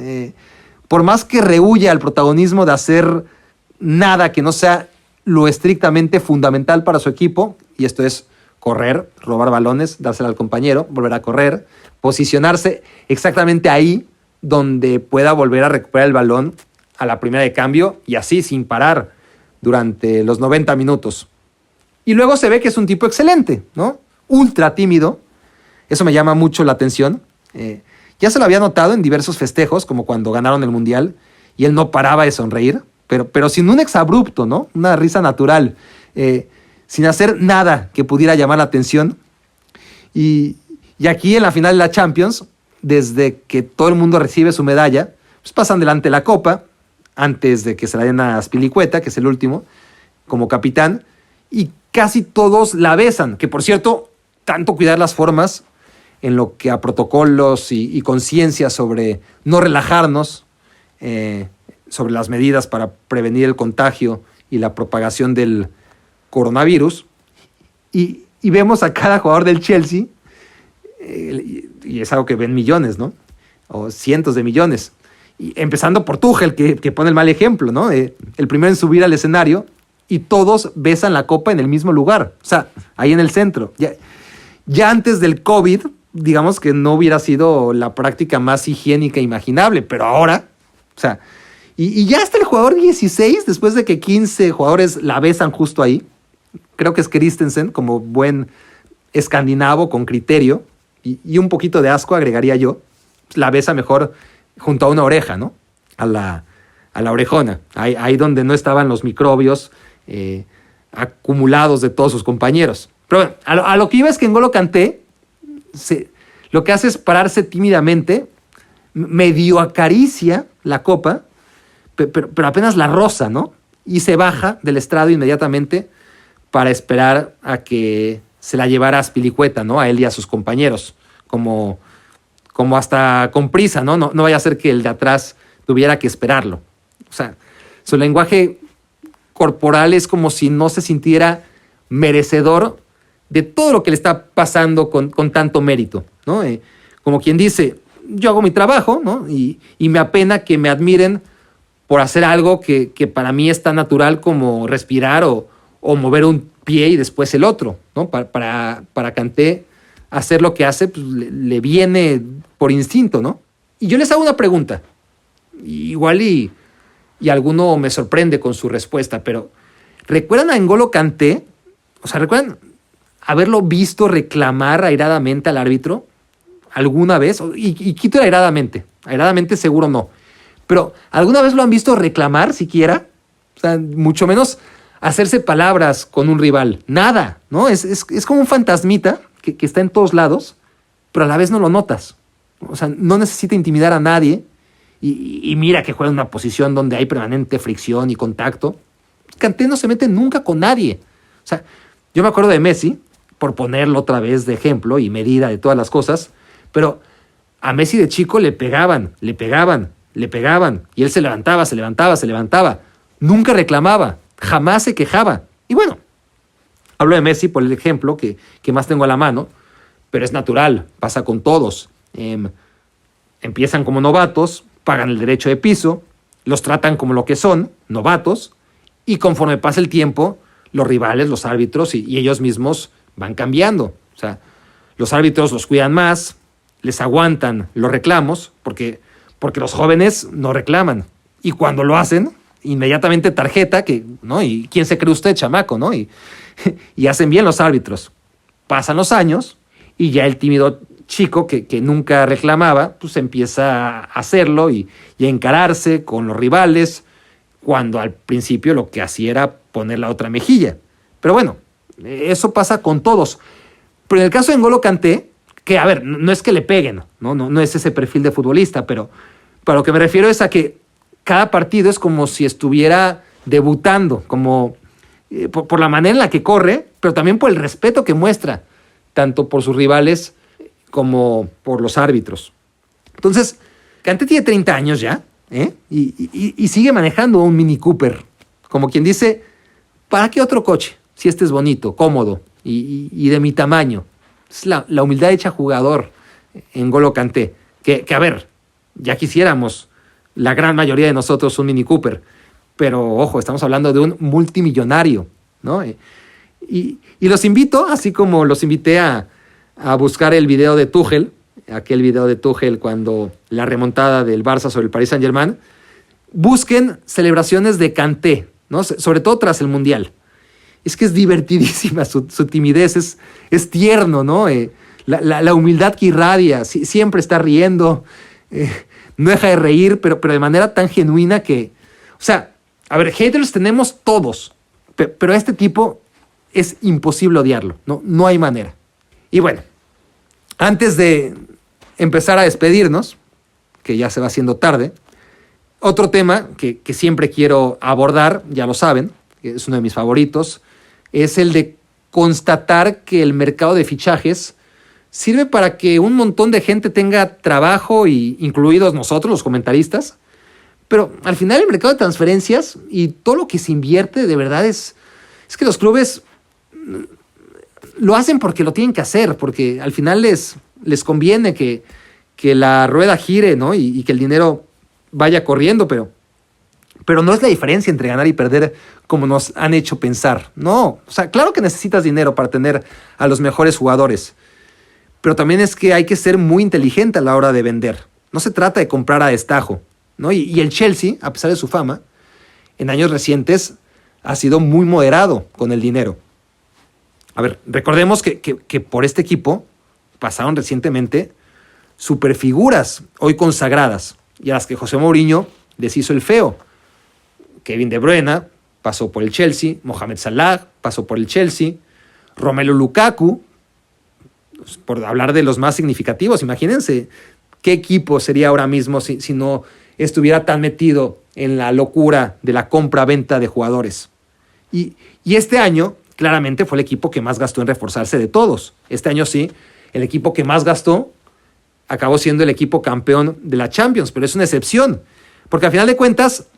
Por más que rehúya al protagonismo de hacer nada que no sea lo estrictamente fundamental para su equipo, y esto es correr, robar balones, dársela al compañero, volver a correr, posicionarse exactamente ahí donde pueda volver a recuperar el balón a la primera de cambio y así sin parar durante los 90 minutos. Y luego se ve que es un tipo excelente, ¿no? Ultra tímido. Eso me llama mucho la atención. Ya se lo había notado en diversos festejos, como cuando ganaron el Mundial, y él no paraba de sonreír, pero sin un exabrupto, ¿no? Una risa natural, sin hacer nada que pudiera llamar la atención. Y aquí en la final de la Champions, desde que todo el mundo recibe su medalla, pues pasan delante la copa, antes de que se la den a Azpilicueta, que es el último, como capitán, y casi todos la besan, que por cierto, tanto cuidar las formas en lo que a protocolos y conciencia sobre no relajarnos, sobre las medidas para prevenir el contagio y la propagación del coronavirus. Y vemos a cada jugador del Chelsea, y es algo que ven millones, ¿no? O cientos de millones. Y empezando por Tuchel, que pone el mal ejemplo, ¿no? El primero en subir al escenario y todos besan la copa en el mismo lugar. O sea, ahí en el centro. Ya antes del COVID digamos que no hubiera sido la práctica más higiénica imaginable, pero ahora, o sea, y ya está el jugador 16, después de que 15 jugadores la besan justo ahí. Creo que es Christensen, como buen escandinavo con criterio, y un poquito de asco agregaría yo. La besa mejor junto a una oreja, ¿no? A la orejona, ahí donde no estaban los microbios acumulados de todos sus compañeros. Pero bueno, a lo que iba es que N'Golo Kanté lo que hace es pararse tímidamente, medio acaricia la copa, pero apenas la roza, ¿no? Y se baja del estrado inmediatamente para esperar a que se la llevara Azpilicueta, ¿no? A él y a sus compañeros, como hasta con prisa, ¿no? No vaya a ser que el de atrás tuviera que esperarlo. O sea, su lenguaje corporal es como si no se sintiera merecedor de todo lo que le está pasando con tanto mérito, ¿no? Como quien dice, yo hago mi trabajo, ¿no? Y me apena que me admiren por hacer algo que para mí es tan natural como respirar o mover un pie y después el otro, ¿no? Para Kanté hacer lo que hace, pues, le viene por instinto, ¿no? Y yo les hago una pregunta, igual y alguno me sorprende con su respuesta, pero ¿recuerdan a N'Golo Kanté? O sea, ¿recuerdan haberlo visto reclamar airadamente al árbitro alguna vez? Y quito airadamente seguro no, pero ¿alguna vez lo han visto reclamar siquiera? O sea, mucho menos hacerse palabras con un rival. Nada, ¿no? Es como un fantasmita que está en todos lados, pero a la vez no lo notas. O sea, no necesita intimidar a nadie. Y mira que juega en una posición donde hay permanente fricción y contacto. Kanté no se mete nunca con nadie. O sea, yo me acuerdo de Messi, por ponerlo otra vez de ejemplo y medida de todas las cosas, pero a Messi de chico le pegaban, y él se levantaba. Nunca reclamaba, jamás se quejaba. Y bueno, hablo de Messi por el ejemplo que más tengo a la mano, pero es natural, pasa con todos. Empiezan como novatos, pagan el derecho de piso, los tratan como lo que son, novatos, y conforme pasa el tiempo, los rivales, los árbitros y ellos mismos van cambiando. O sea, los árbitros los cuidan más, les aguantan los reclamos, porque los jóvenes no reclaman. Y cuando lo hacen, inmediatamente tarjeta, ¿no? ¿Y quién se cree usted, chamaco, no? Y hacen bien los árbitros. Pasan los años y ya el tímido chico que nunca reclamaba, pues empieza a hacerlo y a encararse con los rivales, cuando al principio lo que hacía era poner la otra mejilla. Pero bueno, eso pasa con todos. Pero en el caso de N'Golo Kanté, que a ver, no es que le peguen, no es ese perfil de futbolista, pero a lo que me refiero es a que cada partido es como si estuviera debutando, como por la manera en la que corre, pero también por el respeto que muestra, tanto por sus rivales como por los árbitros. Entonces, Kanté tiene 30 años ya, y sigue manejando un Mini Cooper. Como quien dice, ¿para qué otro coche? Si este es bonito, cómodo y de mi tamaño. Es la humildad hecha jugador en N'Golo Kanté. Que a ver, ya quisiéramos la gran mayoría de nosotros un Mini Cooper, pero ojo, estamos hablando de un multimillonario, ¿no? Y los invito, así como los invité a buscar el video de Tuchel, aquel video de Tuchel cuando la remontada del Barça sobre el Paris Saint-Germain, busquen celebraciones de Kanté, ¿no? Sobre todo tras el Mundial. Es que es divertidísima su timidez, es tierno, ¿no? La humildad que irradia, siempre está riendo, no deja de reír, pero de manera tan genuina que... O sea, a ver, haters tenemos todos, pero a este tipo es imposible odiarlo, no hay manera. Y bueno, antes de empezar a despedirnos, que ya se va haciendo tarde, otro tema que siempre quiero abordar, ya lo saben, que es uno de mis favoritos, es el de constatar que el mercado de fichajes sirve para que un montón de gente tenga trabajo, incluidos nosotros, los comentaristas, pero al final el mercado de transferencias y todo lo que se invierte de verdad es que los clubes lo hacen porque lo tienen que hacer, porque al final les conviene que la rueda gire, ¿no? Y que el dinero vaya corriendo, pero no es la diferencia entre ganar y perder como nos han hecho pensar. No, o sea, claro que necesitas dinero para tener a los mejores jugadores, pero también es que hay que ser muy inteligente a la hora de vender. No se trata de comprar a destajo, ¿no? Y el Chelsea, a pesar de su fama, en años recientes ha sido muy moderado con el dinero. A ver, recordemos que por este equipo pasaron recientemente superfiguras hoy consagradas y a las que José Mourinho les hizo el feo. Kevin De Bruyne pasó por el Chelsea, Mohamed Salah pasó por el Chelsea, Romelu Lukaku, por hablar de los más significativos. Imagínense qué equipo sería ahora mismo si no estuviera tan metido en la locura de la compra-venta de jugadores. Y este año, claramente, fue el equipo que más gastó en reforzarse de todos. Este año sí, el equipo que más gastó acabó siendo el equipo campeón de la Champions, pero es una excepción, porque al final de cuentas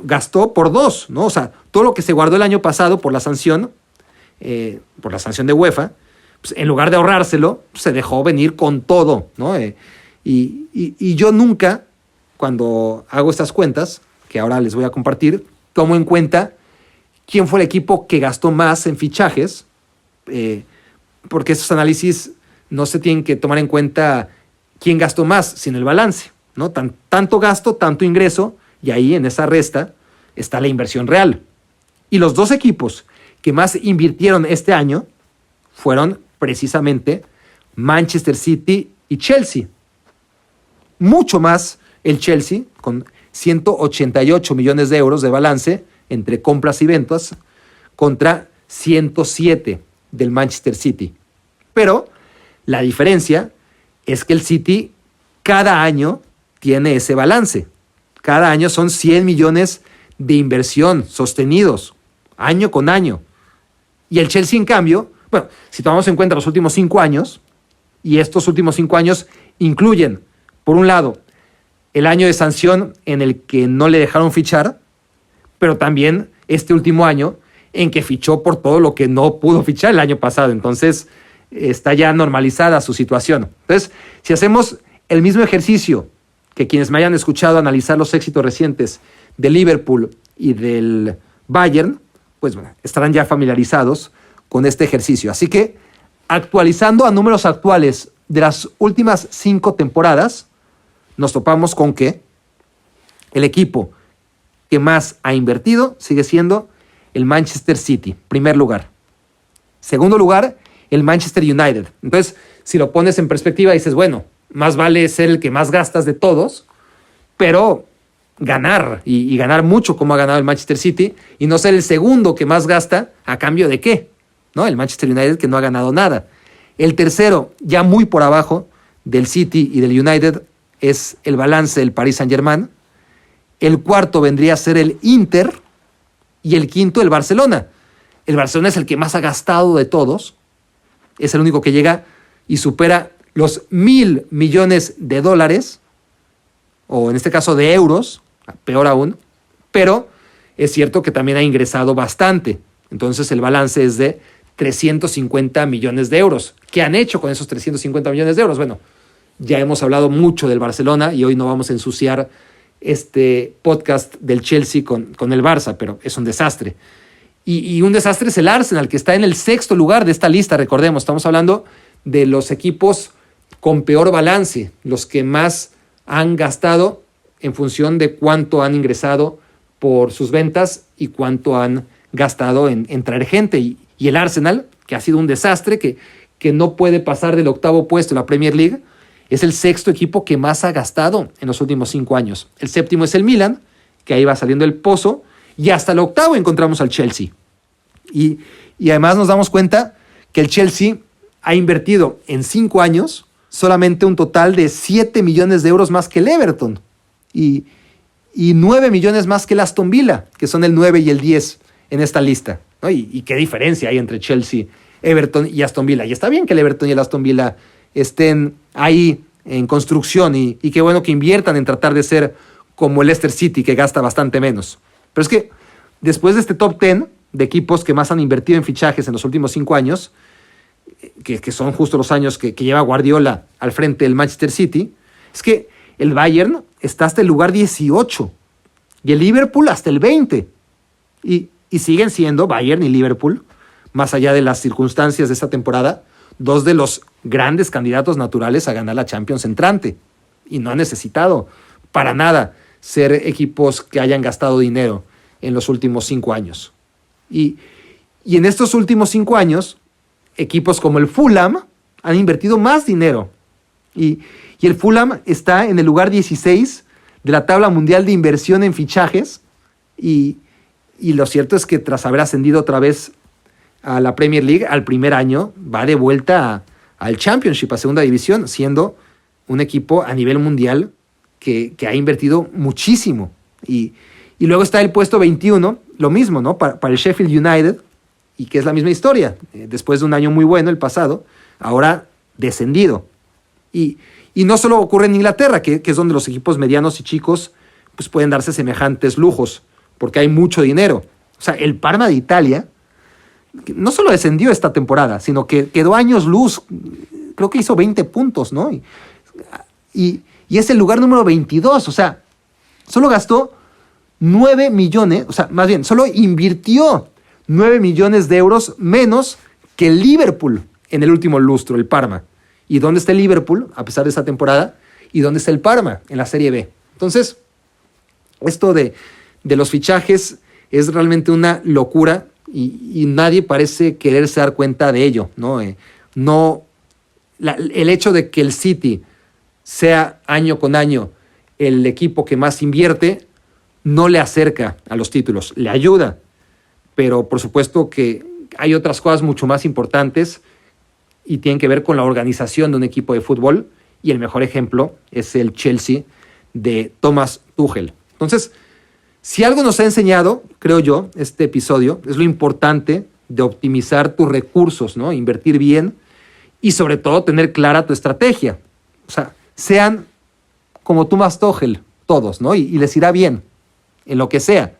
gastó por dos, ¿no? O sea, todo lo que se guardó el año pasado por la sanción de UEFA, pues, en lugar de ahorrárselo, se dejó venir con todo, ¿no? Y yo nunca, cuando hago estas cuentas, que ahora les voy a compartir, tomo en cuenta quién fue el equipo que gastó más en fichajes, porque esos análisis no se tienen que tomar en cuenta quién gastó más, sino el balance, ¿no? Tanto gasto, tanto ingreso, y ahí en esa resta está la inversión real. Y los dos equipos que más invirtieron este año fueron precisamente Manchester City y Chelsea. Mucho más el Chelsea, con 188 millones de euros de balance entre compras y ventas, contra 107 del Manchester City. Pero la diferencia es que el City cada año tiene ese balance. Cada año son 100 millones de inversión sostenidos, año con año. Y el Chelsea, en cambio, bueno, si tomamos en cuenta los últimos 5 años, y estos últimos 5 años incluyen, por un lado, el año de sanción en el que no le dejaron fichar, pero también este último año en que fichó por todo lo que no pudo fichar el año pasado. Entonces, está ya normalizada su situación. Entonces, si hacemos el mismo ejercicio que quienes me hayan escuchado analizar los éxitos recientes de Liverpool y del Bayern, pues bueno, estarán ya familiarizados con este ejercicio. Así que, actualizando a números actuales de las últimas 5 temporadas, nos topamos con que el equipo que más ha invertido sigue siendo el Manchester City, primer lugar. Segundo lugar, el Manchester United. Entonces, si lo pones en perspectiva, dices, bueno, más vale ser el que más gastas de todos, pero ganar, y ganar mucho como ha ganado el Manchester City, y no ser el segundo que más gasta, ¿a cambio de qué? ¿No? El Manchester United, que no ha ganado nada. El tercero, ya muy por abajo del City y del United, es el balance del Paris Saint-Germain. El cuarto vendría a ser el Inter, y el quinto el Barcelona. El Barcelona es el que más ha gastado de todos, es el único que llega y supera los 1,000 millones de dólares, o en este caso de euros, peor aún, pero es cierto que también ha ingresado bastante. Entonces el balance es de 350 millones de euros. ¿Qué han hecho con esos 350 millones de euros? Bueno, ya hemos hablado mucho del Barcelona y hoy no vamos a ensuciar este podcast del Chelsea con el Barça, pero es un desastre. Y un desastre es el Arsenal, que está en el 6º lugar de esta lista. Recordemos, estamos hablando de los equipos con peor balance, los que más han gastado en función de cuánto han ingresado por sus ventas y cuánto han gastado en traer gente. Y el Arsenal, que ha sido un desastre, que no puede pasar del 8º puesto en la Premier League, es el 6º equipo que más ha gastado en los últimos 5 años. El 7º es el Milan, que ahí va saliendo el pozo, y hasta el 8º encontramos al Chelsea. Y además nos damos cuenta que el Chelsea ha invertido en 5 años solamente un total de 7 millones de euros más que el Everton y 9 millones más que el Aston Villa, que son el 9 y el 10 en esta lista, ¿no? Y qué diferencia hay entre Chelsea, Everton y Aston Villa. Y está bien que el Everton y el Aston Villa estén ahí en construcción y qué bueno que inviertan en tratar de ser como el Leicester City, que gasta bastante menos. Pero es que después de este top 10 de equipos que más han invertido en fichajes en los últimos 5 años, que son justo los años que lleva Guardiola al frente del Manchester City, es que el Bayern está hasta el lugar 18 y el Liverpool hasta el 20. Y siguen siendo Bayern y Liverpool, más allá de las circunstancias de esta temporada, dos de los grandes candidatos naturales a ganar la Champions entrante. Y no han necesitado para nada ser equipos que hayan gastado dinero en los últimos 5 años. Y en estos últimos 5 años, equipos como el Fulham han invertido más dinero. Y el Fulham está en el lugar 16 de la tabla mundial de inversión en fichajes. Y lo cierto es que tras haber ascendido otra vez a la Premier League, al primer año, va de vuelta al Championship, a segunda división, siendo un equipo a nivel mundial que ha invertido muchísimo. Y luego está el puesto 21, lo mismo, ¿no? Para el Sheffield United, y que es la misma historia. Después de un año muy bueno, el pasado, ahora descendido. Y no solo ocurre en Inglaterra, que es donde los equipos medianos y chicos pues pueden darse semejantes lujos, porque hay mucho dinero. O sea, el Parma de Italia no solo descendió esta temporada, sino que quedó años luz. Creo que hizo 20 puntos, ¿no? Y es el lugar número 22. O sea, solo gastó 9 millones, o sea, más bien, solo invirtió 9 millones de euros menos que el Liverpool en el último lustro, el Parma. ¿Y dónde está el Liverpool, a pesar de esta temporada? ¿Y dónde está el Parma en la Serie B? Entonces, esto de los fichajes es realmente una locura y nadie parece quererse dar cuenta de ello, ¿no? El hecho de que el City sea año con año el equipo que más invierte no le acerca a los títulos, le ayuda, pero por supuesto que hay otras cosas mucho más importantes y tienen que ver con la organización de un equipo de fútbol, y el mejor ejemplo es el Chelsea de Thomas Tuchel. Entonces, si algo nos ha enseñado, creo yo, este episodio, es lo importante de optimizar tus recursos, ¿no? Invertir bien y sobre todo tener clara tu estrategia. O sea, sean como Thomas Tuchel todos, ¿no? Y les irá bien en lo que sea.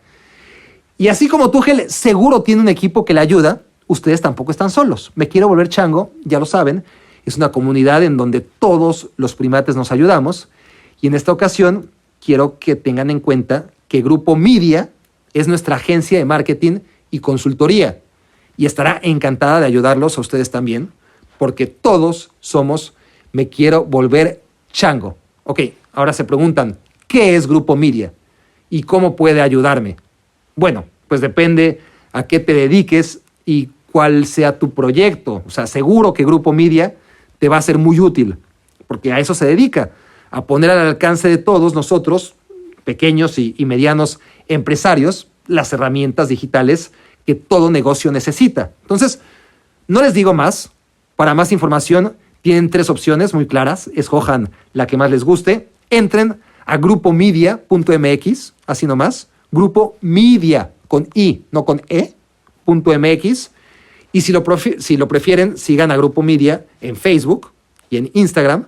Y así como Tuchel seguro tiene un equipo que le ayuda, ustedes tampoco están solos. Me quiero volver chango, ya lo saben, es una comunidad en donde todos los primates nos ayudamos, y en esta ocasión quiero que tengan en cuenta que Grupo Media es nuestra agencia de marketing y consultoría, y estará encantada de ayudarlos a ustedes también, porque todos somos Me Quiero Volver Chango. Ok, ahora se preguntan, ¿qué es Grupo Media? ¿Y cómo puede ayudarme? Bueno, pues depende a qué te dediques y cuál sea tu proyecto. O sea, seguro que Grupo Media te va a ser muy útil, porque a eso se dedica, a poner al alcance de todos nosotros, pequeños y medianos empresarios, las herramientas digitales que todo negocio necesita. Entonces, no les digo más. Para más información, tienen 3 opciones muy claras. Escojan la que más les guste. Entren a grupomedia.mx, así nomás. Grupo Media, con I, no con E.mx. Y si lo prefieren, sigan a Grupo Media en Facebook y en Instagram,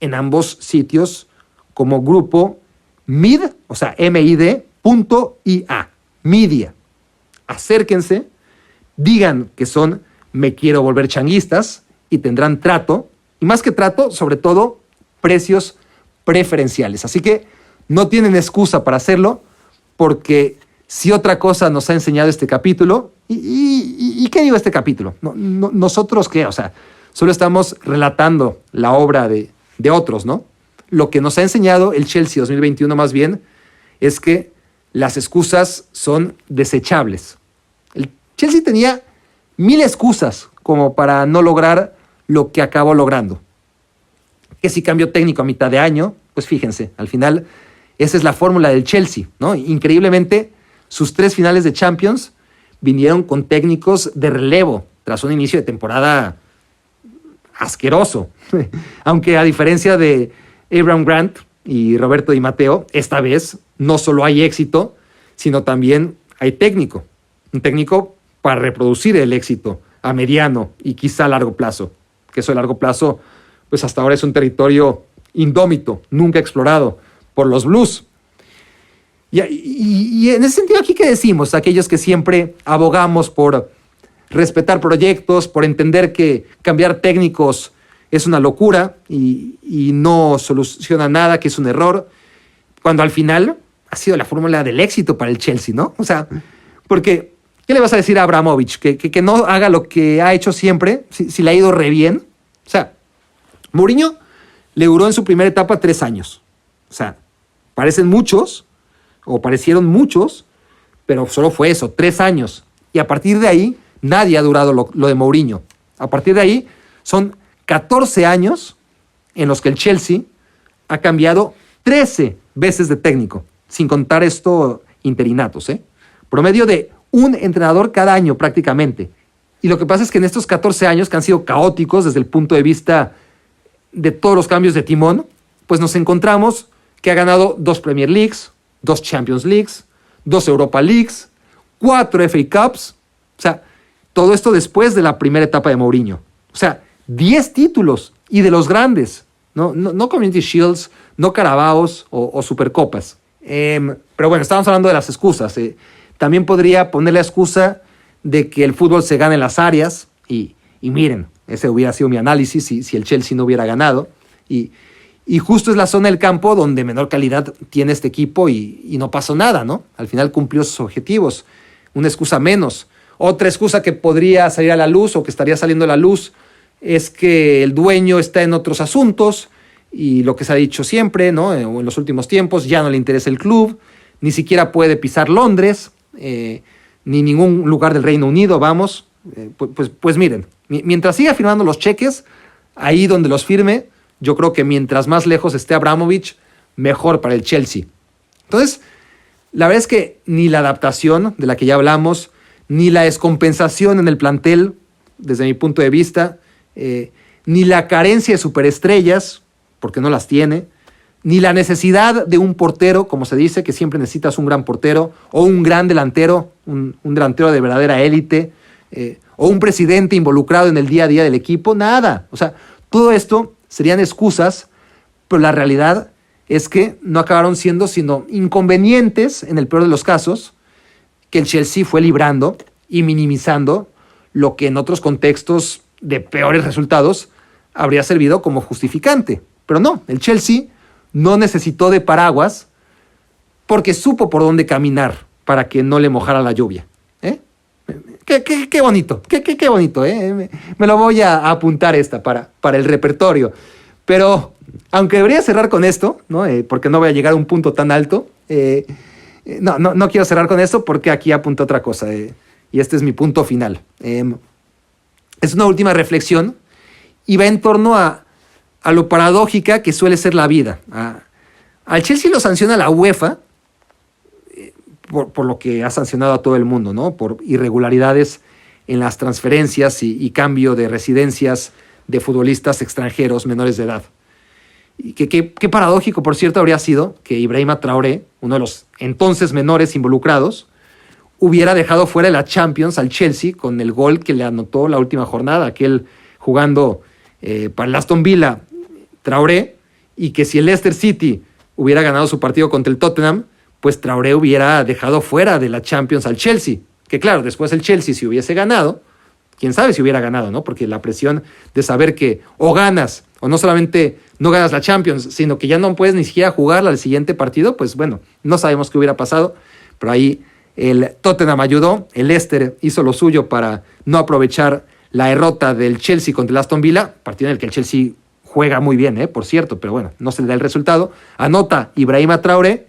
en ambos sitios como Grupo Mid, o sea, MID.ia, Media. Acérquense, digan que son Me Quiero Volver Changuistas y tendrán trato, y más que trato, sobre todo, precios preferenciales. Así que no tienen excusa para hacerlo, porque si otra cosa nos ha enseñado este capítulo, ¿y qué digo este capítulo? ¿Nosotros qué? O sea, solo estamos relatando la obra de otros, ¿no? Lo que nos ha enseñado el Chelsea 2021 más bien es que las excusas son desechables. El Chelsea tenía 1000 excusas como para no lograr lo que acabó logrando. Que si cambió técnico a mitad de año, pues fíjense, al final esa es la fórmula del Chelsea, ¿no? Increíblemente, sus 3 finales de Champions vinieron con técnicos de relevo tras un inicio de temporada asqueroso. Aunque a diferencia de Abraham Grant y Roberto Di Matteo, esta vez no solo hay éxito, sino también hay técnico. Un técnico para reproducir el éxito a mediano y quizá a largo plazo. Que eso a largo plazo, pues hasta ahora es un territorio indómito, nunca explorado por los Blues. Y en ese sentido, ¿aquí qué decimos? Aquellos que siempre abogamos por respetar proyectos, por entender que cambiar técnicos es una locura y no soluciona nada, que es un error, cuando al final ha sido la fórmula del éxito para el Chelsea, ¿no? O sea, porque ¿Qué le vas a decir a Abramovich? Que no haga lo que ha hecho siempre, si le ha ido re bien. O sea, Mourinho le duró en su primera etapa 3 años. O sea, parecen muchos, o parecieron muchos, pero solo fue eso, 3 años. Y a partir de ahí, nadie ha durado lo de Mourinho. A partir de ahí, son 14 años en los que el Chelsea ha cambiado 13 veces de técnico, sin contar esto interinatos, Promedio de un entrenador cada año prácticamente. Y lo que pasa es que en estos 14 años, que han sido caóticos desde el punto de vista de todos los cambios de timón, pues nos encontramos que ha ganado 2 Premier Leagues, 2 Champions Leagues, 2 Europa Leagues, 4 FA Cups. O sea, todo esto después de la primera etapa de Mourinho. O sea, 10 títulos y de los grandes. No Community Shields, no Carabaos o Supercopas. Pero bueno, estábamos hablando de las excusas. También podría poner la excusa de que el fútbol se gana en las áreas. Y miren, ese hubiera sido mi análisis si el Chelsea no hubiera ganado. Y justo es la zona del campo donde menor calidad tiene este equipo y no pasó nada, ¿no? Al final cumplió sus objetivos. Una excusa menos. Otra excusa que podría salir a la luz o que estaría saliendo a la luz es que el dueño está en otros asuntos y lo que se ha dicho siempre, ¿no? O en los últimos tiempos, ya no le interesa el club, ni siquiera puede pisar Londres, ni ningún lugar del Reino Unido, vamos. Pues miren, mientras siga firmando los cheques, ahí donde los firme, yo creo que mientras más lejos esté Abramovich, mejor para el Chelsea. Entonces, la verdad es que ni la adaptación de la que ya hablamos, ni la descompensación en el plantel, desde mi punto de vista, ni la carencia de superestrellas, porque no las tiene, ni la necesidad de un portero, como se dice, que siempre necesitas un gran portero, o un gran delantero, un delantero de verdadera élite, o un presidente involucrado en el día a día del equipo, nada. O sea, todo esto serían excusas, pero la realidad es que no acabaron siendo sino inconvenientes, en el peor de los casos, que el Chelsea fue librando y minimizando lo que en otros contextos de peores resultados habría servido como justificante. Pero no, el Chelsea no necesitó de paraguas porque supo por dónde caminar para que no le mojara la lluvia. Qué bonito, qué bonito. Me lo voy a apuntar para el repertorio. Pero aunque debería cerrar con esto, ¿no? Porque no voy a llegar a un punto tan alto, no quiero cerrar con esto porque aquí apunto otra cosa. Y este es mi punto final. Es una última reflexión y va en torno a lo paradójica que suele ser la vida. Al Chelsea lo sanciona la UEFA por lo que ha sancionado a todo el mundo, ¿no? Por irregularidades en las transferencias y cambio de residencias de futbolistas extranjeros menores de edad. Y qué paradójico, por cierto, habría sido que Ibrahima Traoré, uno de los entonces menores involucrados, hubiera dejado fuera de la Champions al Chelsea con el gol que le anotó la última jornada, aquel jugando para el Aston Villa, Traoré, y que si el Leicester City hubiera ganado su partido contra el Tottenham, pues Traoré hubiera dejado fuera de la Champions al Chelsea. Que claro, después el Chelsea si hubiese ganado, quién sabe si hubiera ganado, ¿no? Porque la presión de saber que o ganas, o no solamente no ganas la Champions, sino que ya no puedes ni siquiera jugarla al siguiente partido, pues bueno, no sabemos qué hubiera pasado, pero ahí el Tottenham ayudó, el Leicester hizo lo suyo para no aprovechar la derrota del Chelsea contra el Aston Villa, partido en el que el Chelsea juega muy bien, por cierto, pero bueno, no se le da el resultado. Anota Ibrahima Traoré,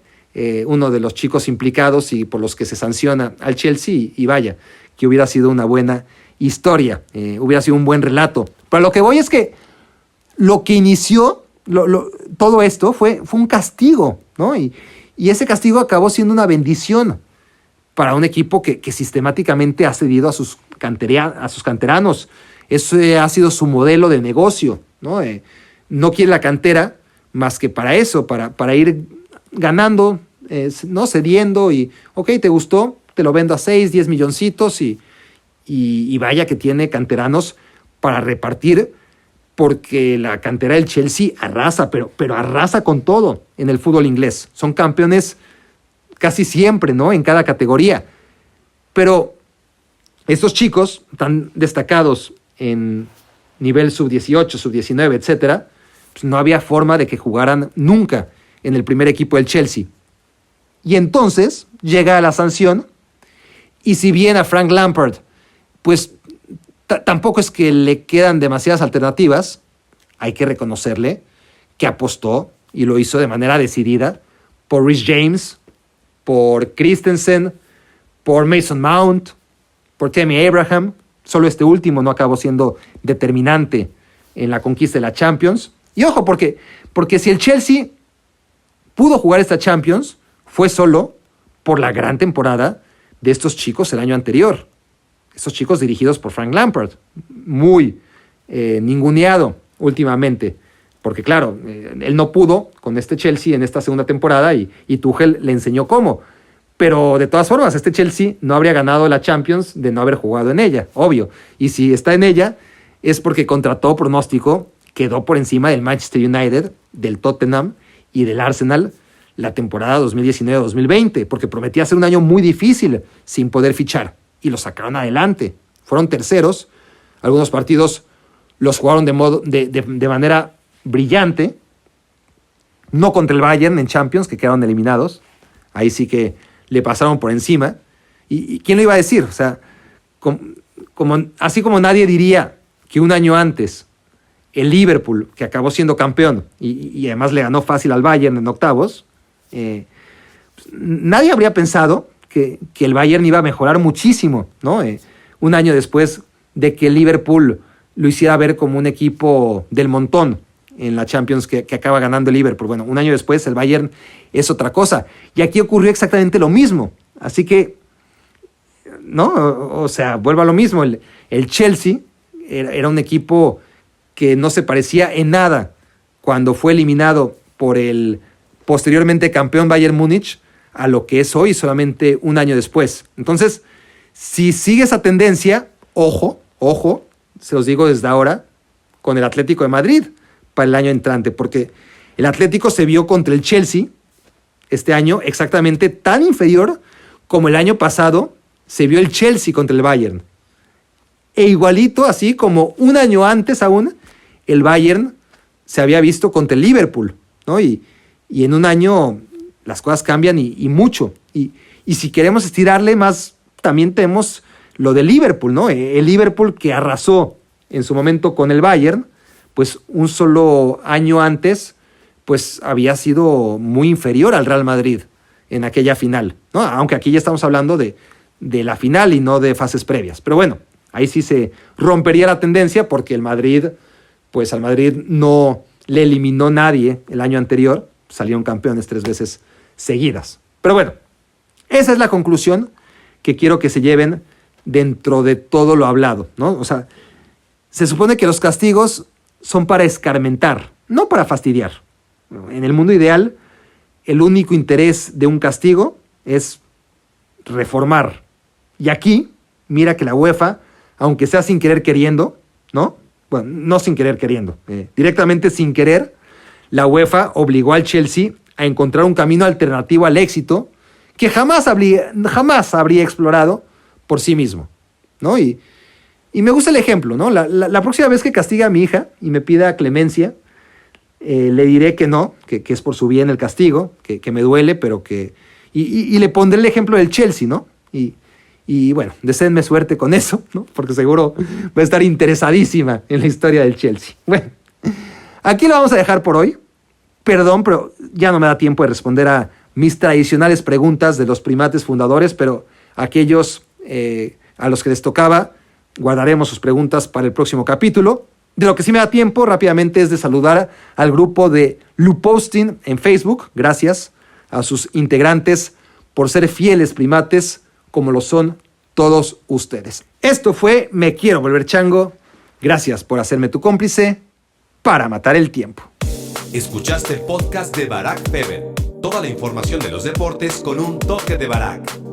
uno de los chicos implicados y por los que se sanciona al Chelsea, y vaya, que hubiera sido una buena historia, hubiera sido un buen relato. Pero lo que voy es que lo que inició todo esto fue un castigo, ¿no? Y ese castigo acabó siendo una bendición para un equipo que sistemáticamente ha cedido a sus canteranos. Ese ha sido su modelo de negocio, ¿no? No quiere la cantera más que para eso, para ir ganando, ¿no? Cediendo y, ok, ¿te gustó? Te lo vendo a 6, 10 milloncitos y vaya que tiene canteranos para repartir, porque la cantera del Chelsea arrasa, pero arrasa con todo en el fútbol inglés. Son campeones casi siempre, ¿no? En cada categoría. Pero estos chicos tan destacados en nivel sub-18, sub-19, etcétera, pues no había forma de que jugaran nunca en el primer equipo del Chelsea. Y entonces llega la sanción Y si bien a Frank Lampard, pues tampoco es que le quedan demasiadas alternativas, hay que reconocerle que apostó, y lo hizo de manera decidida, por Reece James, por Christensen, por Mason Mount, por Tammy Abraham. Solo este último no acabó siendo determinante en la conquista de la Champions. Y ojo, porque si el Chelsea pudo jugar esta Champions, fue solo por la gran temporada de estos chicos el año anterior. Estos chicos dirigidos por Frank Lampard, muy ninguneado últimamente. Porque claro, él no pudo con este Chelsea en esta segunda temporada y Tuchel le enseñó cómo. Pero de todas formas, este Chelsea no habría ganado la Champions de no haber jugado en ella, obvio. Y si está en ella, es porque contra todo pronóstico quedó por encima del Manchester United, del Tottenham y del Arsenal la temporada 2019-2020, porque prometía ser un año muy difícil sin poder fichar. Y lo sacaron adelante. Fueron terceros. Algunos partidos los jugaron de manera brillante. No contra el Bayern en Champions, que quedaron eliminados. Ahí sí que le pasaron por encima. ¿Y quién lo iba a decir? O sea, así como nadie diría que un año antes el Liverpool, que acabó siendo campeón y además le ganó fácil al Bayern en octavos, nadie habría pensado que el Bayern iba a mejorar muchísimo, ¿no? Un año después de que el Liverpool lo hiciera ver como un equipo del montón en la Champions que acaba ganando el Liverpool. Bueno, un año después el Bayern es otra cosa. Y aquí ocurrió exactamente lo mismo. Así que, ¿no? O sea, vuelvo a lo mismo. El Chelsea era un equipo que no se parecía en nada cuando fue eliminado por el posteriormente campeón Bayern Múnich a lo que es hoy solamente un año después. Entonces, si sigue esa tendencia, ojo, se los digo desde ahora, con el Atlético de Madrid para el año entrante, porque el Atlético se vio contra el Chelsea este año exactamente tan inferior como el año pasado se vio el Chelsea contra el Bayern. E igualito, así como un año antes aún, el Bayern se había visto contra el Liverpool, ¿no? Y en un año las cosas cambian y mucho. Y si queremos estirarle más, también tenemos lo del Liverpool, ¿no? El Liverpool que arrasó en su momento con el Bayern, pues un solo año antes, pues había sido muy inferior al Real Madrid en aquella final, ¿no? Aunque aquí ya estamos hablando de la final y no de fases previas. Pero bueno, ahí sí se rompería la tendencia porque el Madrid, pues al Madrid no le eliminó nadie el año anterior, salieron campeones 3 veces seguidas. Pero bueno, esa es la conclusión que quiero que se lleven dentro de todo lo hablado, ¿no? O sea, se supone que los castigos son para escarmentar, no para fastidiar. En el mundo ideal, el único interés de un castigo es reformar. Y aquí, mira que la UEFA, aunque sea sin querer queriendo, ¿no? Bueno, no sin querer queriendo, directamente sin querer, la UEFA obligó al Chelsea a encontrar un camino alternativo al éxito que jamás habría explorado por sí mismo, ¿no? Y me gusta el ejemplo, ¿no? La próxima vez que castigue a mi hija y me pida clemencia, le diré que no, que es por su bien el castigo, que me duele, pero que... Y le pondré el ejemplo del Chelsea, ¿no? Y bueno, deseenme suerte con eso, ¿no? Porque seguro va a estar interesadísima en la historia del Chelsea. Bueno, aquí lo vamos a dejar por hoy. Perdón, pero ya no me da tiempo de responder a mis tradicionales preguntas de los primates fundadores, pero aquellos a los que les tocaba, guardaremos sus preguntas para el próximo capítulo. De lo que sí me da tiempo rápidamente es de saludar al grupo de Luposting en Facebook. Gracias a sus integrantes por ser fieles primates como lo son todos ustedes. Esto fue Me Quiero Volver Chango. Gracias por hacerme tu cómplice para matar el tiempo. Escuchaste el podcast de Barack Feber. Toda la información de los deportes con un toque de Barack.